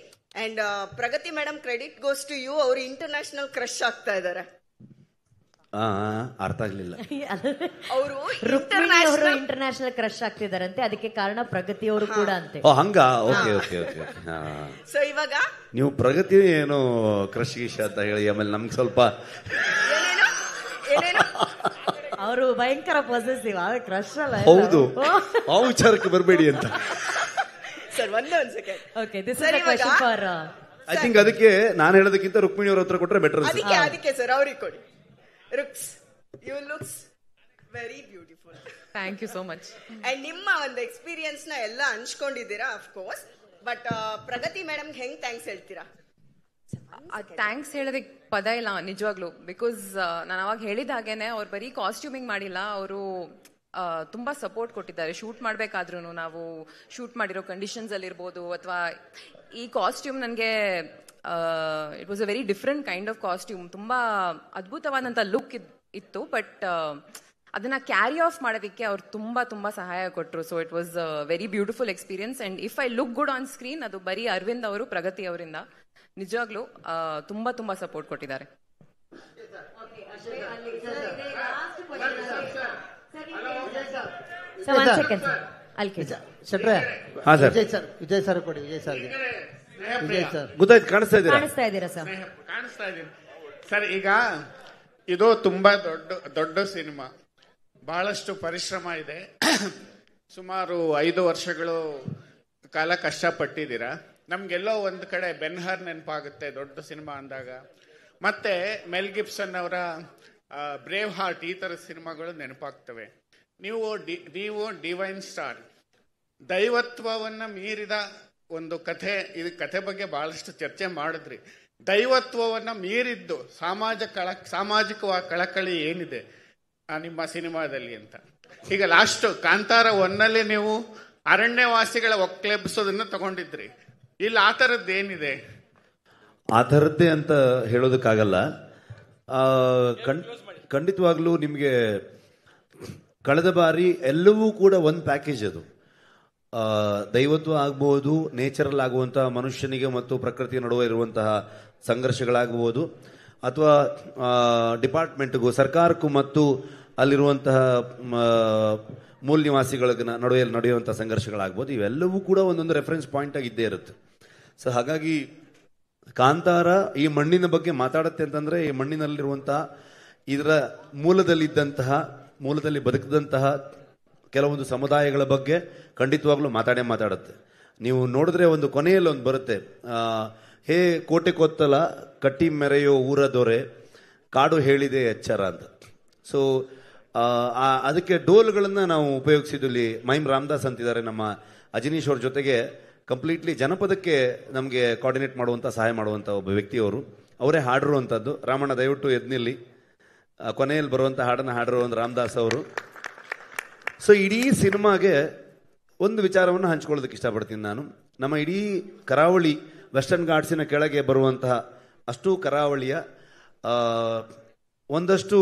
And Pragathi madam, credit goes to you. ಅವರು ಇಂಟರ್ನ್ಯಾಷನಲ್ ಕ್ರಶ್ ಆಗ್ತಾ ಇದ್ದಾರೆ. ಅರ್ಥ ಆಗ್ಲಿಲ್ಲ. ಅವರು ಇಂಟರ್ನ್ಯಾಷನಲ್ ಕ್ರಶ್ ಆಗ್ತಿದಾರಂತೆ, ಅದಕ್ಕೆ ಕಾರಣ ಪ್ರಗತಿ ಅವರು ಕೂಡ ಅಂತೆ. ಹಂಗ? Okay okay okay. ಸೊ ಇವಾಗ ನೀವು ಪ್ರಗತಿ ಏನೋ ಕ್ರಶ್ ಗೀಶ ಅಂತ ಹೇಳಿ ಆಮೇಲೆ ನಮ್ಗೆ ಸ್ವಲ್ಪ ಅವರು ಭಯಂಕರ ಪಾಸಿಟಿವ್, ಕ್ರಶ್ ಅಲ್ಲ. ಹೌದು, ಆ ವಿಚಾರಕ್ಕೆ ಬರಬೇಡಿ ಅಂತ. ಸರ್ ಒಂದೇ ಒಂದು second. Okay, this is the question for I think. ಅದಕ್ಕೆ ನಾನು ಹೇಳೋದಕ್ಕಿಂತ ರುಕ್ಮಿಣಿ ಅವ್ರ ಹತ್ರ ಕೊಟ್ರೆ ಬೆಟರ್. ಅದಕ್ಕೆ ಸರ್ ಅವ್ರಿಗೆ ಕೊಡಿ. Ruks, you looks very beautiful. Thank you so much. And ನಿಮ್ಮ ಒಂದು ಎಕ್ಸ್ಪೀರಿಯನ್ಸ್ ನ ಎಲ್ಲ ಹಂಚ್ಕೊಂಡಿದ್ದೀರಾ of course. But Pragati madam ಹೆಂಗ್ ಥ್ಯಾಂಕ್ಸ್ ಹೇಳ್ತೀರಾ? ಥ್ಯಾಂಕ್ಸ್ ಹೇಳೋದಕ್ಕೆ ಪದ ಇಲ್ಲ ನಿಜವಾಗ್ಲೂ. ಬಿಕಾಸ್ ನಾನು ಅವಾಗ ಹೇಳಿದ ಹಾಗೇನೆ ಅವ್ರು ಬರೀ ಕಾಸ್ಟ್ಯೂಮಿಂಗ್ ಮಾಡಿಲ್ಲ, ಅವರು ತುಂಬ ಸಪೋರ್ಟ್ ಕೊಟ್ಟಿದ್ದಾರೆ. ಶೂಟ್ ಮಾಡಬೇಕಾದ್ರೂ ನಾವು ಶೂಟ್ ಮಾಡಿರೋ ಕಂಡೀಷನ್ಸ್ ಅಲ್ಲಿ ಇರ್ಬೋದು, ಅಥವಾ ಈ ಕಾಸ್ಟ್ಯೂಮ್ ನನಗೆ it was a very different kind of costume. ತುಂಬ ಅದ್ಭುತವಾದಂಥ ಲುಕ್ ಇತ್ತು. ಬಟ್ ಅದನ್ನ ಕ್ಯಾರಿ ಆಫ್ ಮಾಡೋದಕ್ಕೆ ಅವ್ರು ತುಂಬ ಸಹಾಯ ಕೊಟ್ಟರು. So it was a very beautiful experience. And if I look good on screen, ಅದು ಬರೀ ಅರವಿಂದ್ ಅವರು, ಪ್ರಗತಿ ಅವರಿಂದ ನಿಜವಾಗ್ಲೂ ತುಂಬ ಸಪೋರ್ಟ್ ಕೊಟ್ಟಿದ್ದಾರೆ. ವಿಜಯ್ ಸರ್ ಕೊಡಿ. ವಿಜಯ್ ಸರ್ ಗೊತ್ತಾಯ್ತು, ಕಾಣಿಸ್ತಾ ಇದ್ದೀರಾ ಸರ್? ಕಾಣಿಸ್ತಾ ಇದ್ದೀನಿ ಸರ್. ಈಗ ಇದು ತುಂಬಾ ದೊಡ್ಡ ಸಿನಿಮಾ, ಬಹಳಷ್ಟು ಪರಿಶ್ರಮ ಇದೆ. ಸುಮಾರು 5 ವರ್ಷಗಳು ಕಾಲ ಕಷ್ಟಪಟ್ಟಿದ್ದೀರಾ. ನಮ್ಗೆಲ್ಲೋ ಒಂದು ಕಡೆ ಬೆನ್ಹರ್ ನೆನಪಾಗುತ್ತೆ ದೊಡ್ಡ ಸಿನಿಮಾ ಅಂದಾಗ. ಮತ್ತೆ ಮೆಲ್ ಗಿಬ್ಸನ್ ಅವರ ಬ್ರೇವ್ ಹಾರ್ಟ್, ಈ ಥರದ ಸಿನಿಮಾಗಳು ನೆನಪಾಗ್ತವೆ. ನೀವು ಡಿವೈನ್ ಸ್ಟಾರ್, ದೈವತ್ವವನ್ನ ಮೀರಿದ ಒಂದು ಕಥೆ. ಇದು ಕಥೆ ಬಗ್ಗೆ ಬಹಳಷ್ಟು ಚರ್ಚೆ ಮಾಡಿದ್ರಿ. ದೈವತ್ವವನ್ನ ಮೀರಿದ್ದು ಸಾಮಾಜಿಕ ಕಳಕಳಿ ಏನಿದೆ ನಿಮ್ಮ ಸಿನಿಮಾದಲ್ಲಿ ಅಂತ. ಈಗ ಲಾಸ್ಟ್ ಕಾಂತಾರ 1ನಲ್ಲಿ ನೀವು ಅರಣ್ಯವಾಸಿಗಳ ಒಕ್ಲೆಬ್ಸೋದನ್ನ ತಗೊಂಡಿದ್ರಿ. ಇಲ್ಲಿ ಆ ಥರದ್ದು ಏನಿದೆ? ಆ ಥರದ್ದೇ ಅಂತ ಹೇಳೋದಕ್ಕಾಗಲ್ಲ. ಖಂಡಿತವಾಗ್ಲೂ ನಿಮಗೆ ಕಳೆದ ಬಾರಿ ಎಲ್ಲವೂ ಕೂಡ ಒಂದು ಪ್ಯಾಕೇಜ್. ಅದು ದೈವತ್ವ ಆಗ್ಬೋದು, ನೇಚರಲ್ ಆಗುವಂತಹ ಮನುಷ್ಯನಿಗೆ ಮತ್ತು ಪ್ರಕೃತಿಯ ನಡುವೆ ಇರುವಂತಹ ಸಂಘರ್ಷಗಳಾಗಬಹುದು, ಅಥವಾ ಡಿಪಾರ್ಟ್ಮೆಂಟ್ಗೂ ಸರ್ಕಾರಕ್ಕೂ ಮತ್ತು ಅಲ್ಲಿರುವಂತಹ ಮೂಲ ನಿವಾಸಿಗಳ ನಡುವೆ ನಡೆಯುವಂತಹ ಸಂಘರ್ಷಗಳಾಗ್ಬೋದು. ಇವೆಲ್ಲವೂ ಕೂಡ ಒಂದೊಂದು ರೆಫರೆನ್ಸ್ ಪಾಯಿಂಟ್ ಆಗಿ ಇದ್ದೇ ಇರುತ್ತೆ. ಸೊ ಹಾಗಾಗಿ ಕಾಂತಾರ ಈ ಮಣ್ಣಿನ ಬಗ್ಗೆ ಮಾತಾಡುತ್ತೆ ಅಂತಂದ್ರೆ, ಈ ಮಣ್ಣಿನಲ್ಲಿರುವಂತಹ ಇದರ ಮೂಲದಲ್ಲಿ ಬದುಕಿದಂತಹ ಕೆಲವೊಂದು ಸಮುದಾಯಗಳ ಬಗ್ಗೆ ಖಂಡಿತವಾಗ್ಲೂ ಮಾತಾಡುತ್ತೆ. ನೀವು ನೋಡಿದ್ರೆ ಒಂದು ಕೊನೆಯಲ್ಲಿ ಒಂದು ಬರುತ್ತೆ, ಹೇ ಕೋಟೆ ಕೊತ್ತಲ ಕಟ್ಟಿ ಮೆರೆಯೋ ಊರ ದೊರೆ ಕಾಡು ಹೇಳಿದೆ ಎಚ್ಚರ ಅಂತ. ಸೊ ಅದಕ್ಕೆ ಡೋಲ್ಗಳನ್ನು ನಾವು ಉಪಯೋಗಿಸಿದ್ವಿ. ಮೈಮ್ ರಾಮದಾಸ್ ಅಂತಿದ್ದಾರೆ ನಮ್ಮ ಅಜನೀಶ್ ಅವ್ರ ಜೊತೆಗೆ ಕಂಪ್ಲೀಟ್ಲಿ ಜನಪದಕ್ಕೆ ನಮಗೆ ಕೋಆರ್ಡಿನೇಟ್ ಮಾಡುವಂಥ ಸಹಾಯ ಮಾಡುವಂಥ ಒಬ್ಬ ವ್ಯಕ್ತಿಯವರು. ಅವರೇ ಹಾಡಿರುವಂಥದ್ದು. ರಾಮಣ್ಣ ದಯವಿಟ್ಟು ಎದ್ನಿಲ್ಲಿ, ಕೊನೆಯಲ್ಲಿ ಬರುವಂಥ ಹಾಡನ್ನು ಹಾಡಿರೋ ಒಂದು ರಾಮದಾಸ್ ಅವರು. ಸೊ ಇಡೀ ಸಿನಿಮಾಗೆ ಒಂದು ವಿಚಾರವನ್ನು ಹಂಚ್ಕೊಳ್ಳೋದಕ್ಕೆ ಇಷ್ಟಪಡ್ತೀನಿ ನಾನು. ನಮ್ಮ ಇಡೀ ಕರಾವಳಿ ವೆಸ್ಟರ್ನ್ ಘಾಟ್ಸಿನ ಕೆಳಗೆ ಬರುವಂತಹ ಅಷ್ಟು ಕರಾವಳಿಯ ಒಂದಷ್ಟು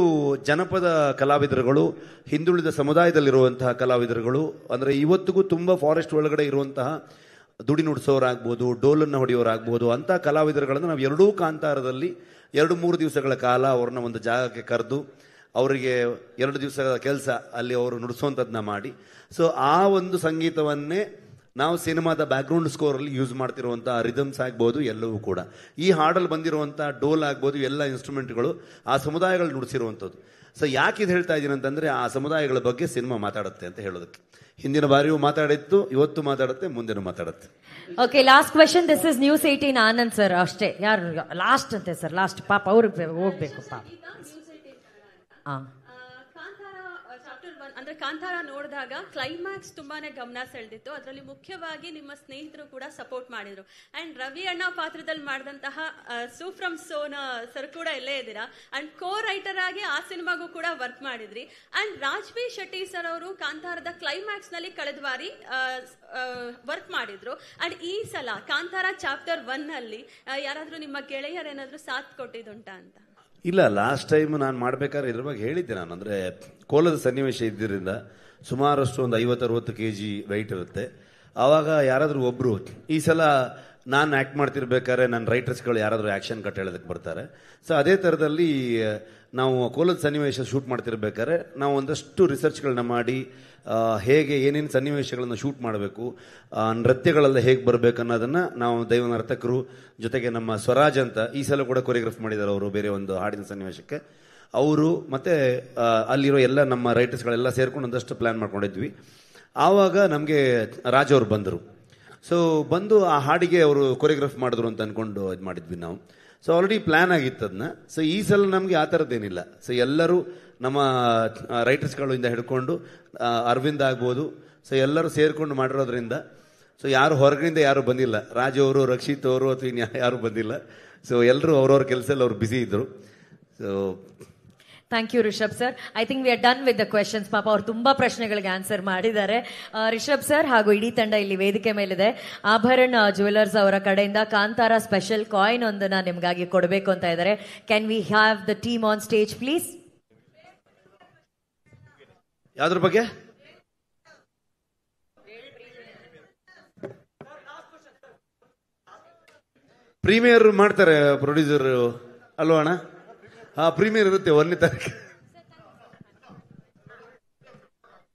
ಜನಪದ ಕಲಾವಿದರುಗಳು, ಹಿಂದುಳಿದ ಸಮುದಾಯದಲ್ಲಿರುವಂತಹ ಕಲಾವಿದರುಗಳು, ಅಂದರೆ ಇವತ್ತಿಗೂ ತುಂಬ ಫಾರೆಸ್ಟ್ ಒಳಗಡೆ ಇರುವಂತಹ ದುಡಿ ನುಡಿಸೋರಾಗ್ಬೋದು, ಡೋಲನ್ನು ಹೊಡೆಯೋರಾಗ್ಬೋದು, ಅಂಥ ಕಲಾವಿದರುಗಳನ್ನು ನಾವು ಎರಡೂ ಕಾಂತಾರದಲ್ಲಿ 2-3 ದಿವಸಗಳ ಕಾಲ ಅವ್ರನ್ನ ಒಂದು ಜಾಗಕ್ಕೆ ಕರೆದು ಅವರಿಗೆ 2 ದಿವಸದ ಕೆಲಸ ಅಲ್ಲಿ ಅವರು ನುಡಿಸುವಂಥದ್ದನ್ನ ಮಾಡಿ. ಸೊ ಆ ಒಂದು ಸಂಗೀತವನ್ನೇ ನಾವು ಸಿನಿಮಾದ ಬ್ಯಾಕ್ಗ್ರೌಂಡ್ ಸ್ಕೋರಲ್ಲಿ ಯೂಸ್ ಮಾಡ್ತಿರುವಂಥ ರಿದಮ್ಸ್ ಆಗ್ಬೋದು, ಎಲ್ಲವೂ ಕೂಡ ಈ ಹಾಡಲ್ಲಿ ಬಂದಿರುವಂಥ ಡೋಲ್ ಆಗ್ಬೋದು, ಎಲ್ಲ ಇನ್ಸ್ಟ್ರೂಮೆಂಟ್ಗಳು ಆ ಸಮುದಾಯಗಳು ನುಡಿಸಿರುವಂಥದ್ದು. ಸೊ ಯಾಕೆ ಇದು ಹೇಳ್ತಾ ಇದ್ದೀನಿ ಅಂತಂದರೆ, ಆ ಸಮುದಾಯಗಳ ಬಗ್ಗೆ ಸಿನಿಮಾ ಮಾತಾಡುತ್ತೆ ಅಂತ ಹೇಳೋದಕ್ಕೆ. ಹಿಂದಿನ ಬಾರಿಯೂ ಮಾತಾಡಿತ್ತು, ಇವತ್ತು ಮಾತಾಡುತ್ತೆ, ಮುಂದೆನೂ ಮಾತಾಡುತ್ತೆ. Okay, last question. This is news 18 Anand sir. ಅಷ್ಟೇ, ಯಾರು ಲಾಸ್ಟ್ ಅಂತೆ ಸರ್, ಲಾಸ್ಟ್ ಪಾಪ ಅವ್ರಿಗೆ ಹೋಗ್ಬೇಕು ಪಾಪ. ಅಂದ್ರೆ ಕಾಂತಾರ ನೋಡಿದಾಗ ಕ್ಲೈಮ್ಯಾಕ್ಸ್ ತುಂಬಾನೇ ಗಮನ ಸೆಳೆದಿತ್ತು. ಅದರಲ್ಲಿ ಮುಖ್ಯವಾಗಿ ನಿಮ್ಮ ಸ್ನೇಹಿತರು ಕೂಡ ಸಪೋರ್ಟ್ ಮಾಡಿದ್ರು. ಅಂಡ್ ರವಿ ಅಣ್ಣ ಪಾತ್ರದಲ್ಲಿ ಮಾಡಿದಂತಹ ಸೂ ಫ್ರಮ್ ಸೋನ ಸರ್ ಕೂಡ ಇಲ್ಲೇ ಇದ್ದೀರಾ. ಅಂಡ್ ಕೋ ರೈಟರ್ ಆಗಿ ಆ ಸಿನಿಮಾಗೂ ಕೂಡ ವರ್ಕ್ ಮಾಡಿದ್ರಿ. ಅಂಡ್ ರಾಜ್ಬಿ ಶೆಟ್ಟಿ ಸರ್ ಅವರು ಕಾಂತಾರದ ಕ್ಲೈಮ್ಯಾಕ್ಸ್ ನಲ್ಲಿ ಕಳೆದ ಬಾರಿ ವರ್ಕ್ ಮಾಡಿದ್ರು. ಅಂಡ್ ಈ ಸಲ ಕಾಂತಾರ ಚಾಪ್ಟರ್ 1 ಅಲ್ಲಿ ಯಾರಾದ್ರೂ ನಿಮ್ಮ ಗೆಳೆಯರು ಏನಾದ್ರೂ ಸಾಥ್ ಕೊಟ್ಟಿದ್ದುಂಟಾ ಅಂತ? ಇಲ್ಲ, ಲಾಸ್ಟ್ ಟೈಮ್ ನಾನು ಮಾಡ್ಬೇಕಾದ್ರೆ ಇದ್ರ ಬಗ್ಗೆ ಹೇಳಿದ್ದೆ ನಾನು. ಅಂದರೆ ಕೋಲದ ಸನ್ನಿವೇಶ ಇದ್ದರಿಂದ ಸುಮಾರಷ್ಟು ಒಂದು 50-60 kg ವೆಯ್ಟ್ ಇರುತ್ತೆ. ಆವಾಗ ಯಾರಾದರೂ ಒಬ್ಬರು, ಈ ಸಲ ನಾನು ಆ್ಯಕ್ಟ್ ಮಾಡ್ತಿರ್ಬೇಕಾದ್ರೆ ನನ್ನ ರೈಟರ್ಸ್ಗಳು ಯಾರಾದರೂ ಆ್ಯಕ್ಷನ್ ಕಟ್ ಹೇಳೋದಕ್ಕೆ ಬರ್ತಾರೆ. ಸೊ ಅದೇ ಥರದಲ್ಲಿ ನಾವು ಕೋಲದ ಸನ್ನಿವೇಶ ಶೂಟ್ ಮಾಡ್ತಿರ್ಬೇಕಾದ್ರೆ ನಾವು ಒಂದಷ್ಟು ರಿಸರ್ಚ್ಗಳನ್ನ ಮಾಡಿ ಹೇಗೆ ಏನೇನು ಸನ್ನಿವೇಶಗಳನ್ನು ಶೂಟ್ ಮಾಡಬೇಕು, ನೃತ್ಯಗಳೆಲ್ಲ ಹೇಗೆ ಬರಬೇಕು ಅನ್ನೋದನ್ನು ನಾವು ದೈವ ನರ್ತಕರು ಜೊತೆಗೆ ನಮ್ಮ ಸ್ವರಾಜ್ ಅಂತ ಈ ಸಲ ಕೂಡ ಕೊರಿಯೋಗ್ರಾಫ್ ಮಾಡಿದ್ದಾರೆ ಅವರು, ಬೇರೆ ಒಂದು ಹಾಡಿನ ಸನ್ನಿವೇಶಕ್ಕೆ ಅವರು, ಮತ್ತು ಅಲ್ಲಿರೋ ಎಲ್ಲ ನಮ್ಮ ರೈಟರ್ಸ್ಗಳೆಲ್ಲ ಸೇರ್ಕೊಂಡು ಒಂದಷ್ಟು ಪ್ಲ್ಯಾನ್ ಮಾಡ್ಕೊಂಡಿದ್ವಿ. ಆವಾಗ ನಮಗೆ ರಾಜ್ ಅವರು ಬಂದರು. ಸೊ ಬಂದು ಆ ಹಾಡಿಗೆ ಅವರು ಕೊರಿಯೋಗ್ರಾಫ್ ಮಾಡಿದ್ರು ಅಂತ ಅಂದ್ಕೊಂಡು ಇದು ಮಾಡಿದ್ವಿ ನಾವು. ಸೊ ಆಲ್ರೆಡಿ ಪ್ಲ್ಯಾನ್ ಆಗಿತ್ತು ಅದನ್ನ. ಸೊ ಈ ಸಲ ನಮಗೆ ಆ ಥರದ್ದೇನಿಲ್ಲ. ಸೊ ಎಲ್ಲರೂ ನಮ್ಮ ರೈಟರ್ಸ್ಗಳಿಂದ ಹಿಡ್ಕೊಂಡು ಅರವಿಂದ್ ಆಗ್ಬೋದು, ಸೊ ಎಲ್ಲರೂ ಸೇರಿಕೊಂಡು ಮಾಡಿರೋದ್ರಿಂದ ಸೊ ಯಾರು ಹೊರಗಿನಿಂದ ಯಾರು ಬಂದಿಲ್ಲ. ರಾಜ್ ಅವರು, ರಕ್ಷಿತ್ ಅವರು ಅಥವಾ ಇನ್ನು ಯಾರು ಬಂದಿಲ್ಲ. ಸೊ ಎಲ್ಲರೂ ಅವ್ರವ್ರ ಕೆಲಸದಲ್ಲಿ ಅವ್ರು ಬ್ಯುಸಿ ಇದ್ದರು. So thank you Rishab sir. I think we are done with the questions. ಪಾಪ ಅವ್ರು ತುಂಬಾ ಪ್ರಶ್ನೆಗಳಿಗೆ ಆನ್ಸರ್ ಮಾಡಿದ್ದಾರೆ. ರಿಷಬ್ ಸರ್ ಹಾಗೂ ಇಡೀ ತಂಡ ಇಲ್ಲಿ ವೇದಿಕೆ ಮೇಲಿದೆ. ಆಭರಣ್ ಜ್ಯುವೆಲರ್ಸ್ ಅವರ ಕಡೆಯಿಂದ ಕಾಂತಾರ ಸ್ಪೆಷಲ್ ಕಾಯಿನ್ ಒಂದನ್ನ ನಿಮ್ಗಾಗಿ ಕೊಡಬೇಕು ಅಂತ ಇದ್ದಾರೆ. Can we have the team on stage please? ಯಾವ್ದ್ರ ಬಗ್ಗೆ? ಪ್ರೀಮಿಯರ್ ಮಾಡ್ತಾರೆ ಪ್ರೊಡ್ಯೂಸರ್ ಅಲ್ವಾ ಅಣ್ಣ? ಪ್ರೀಮಿಯರ್ ಇರುತ್ತೆ 1ನೇ ತಾರೀಕು.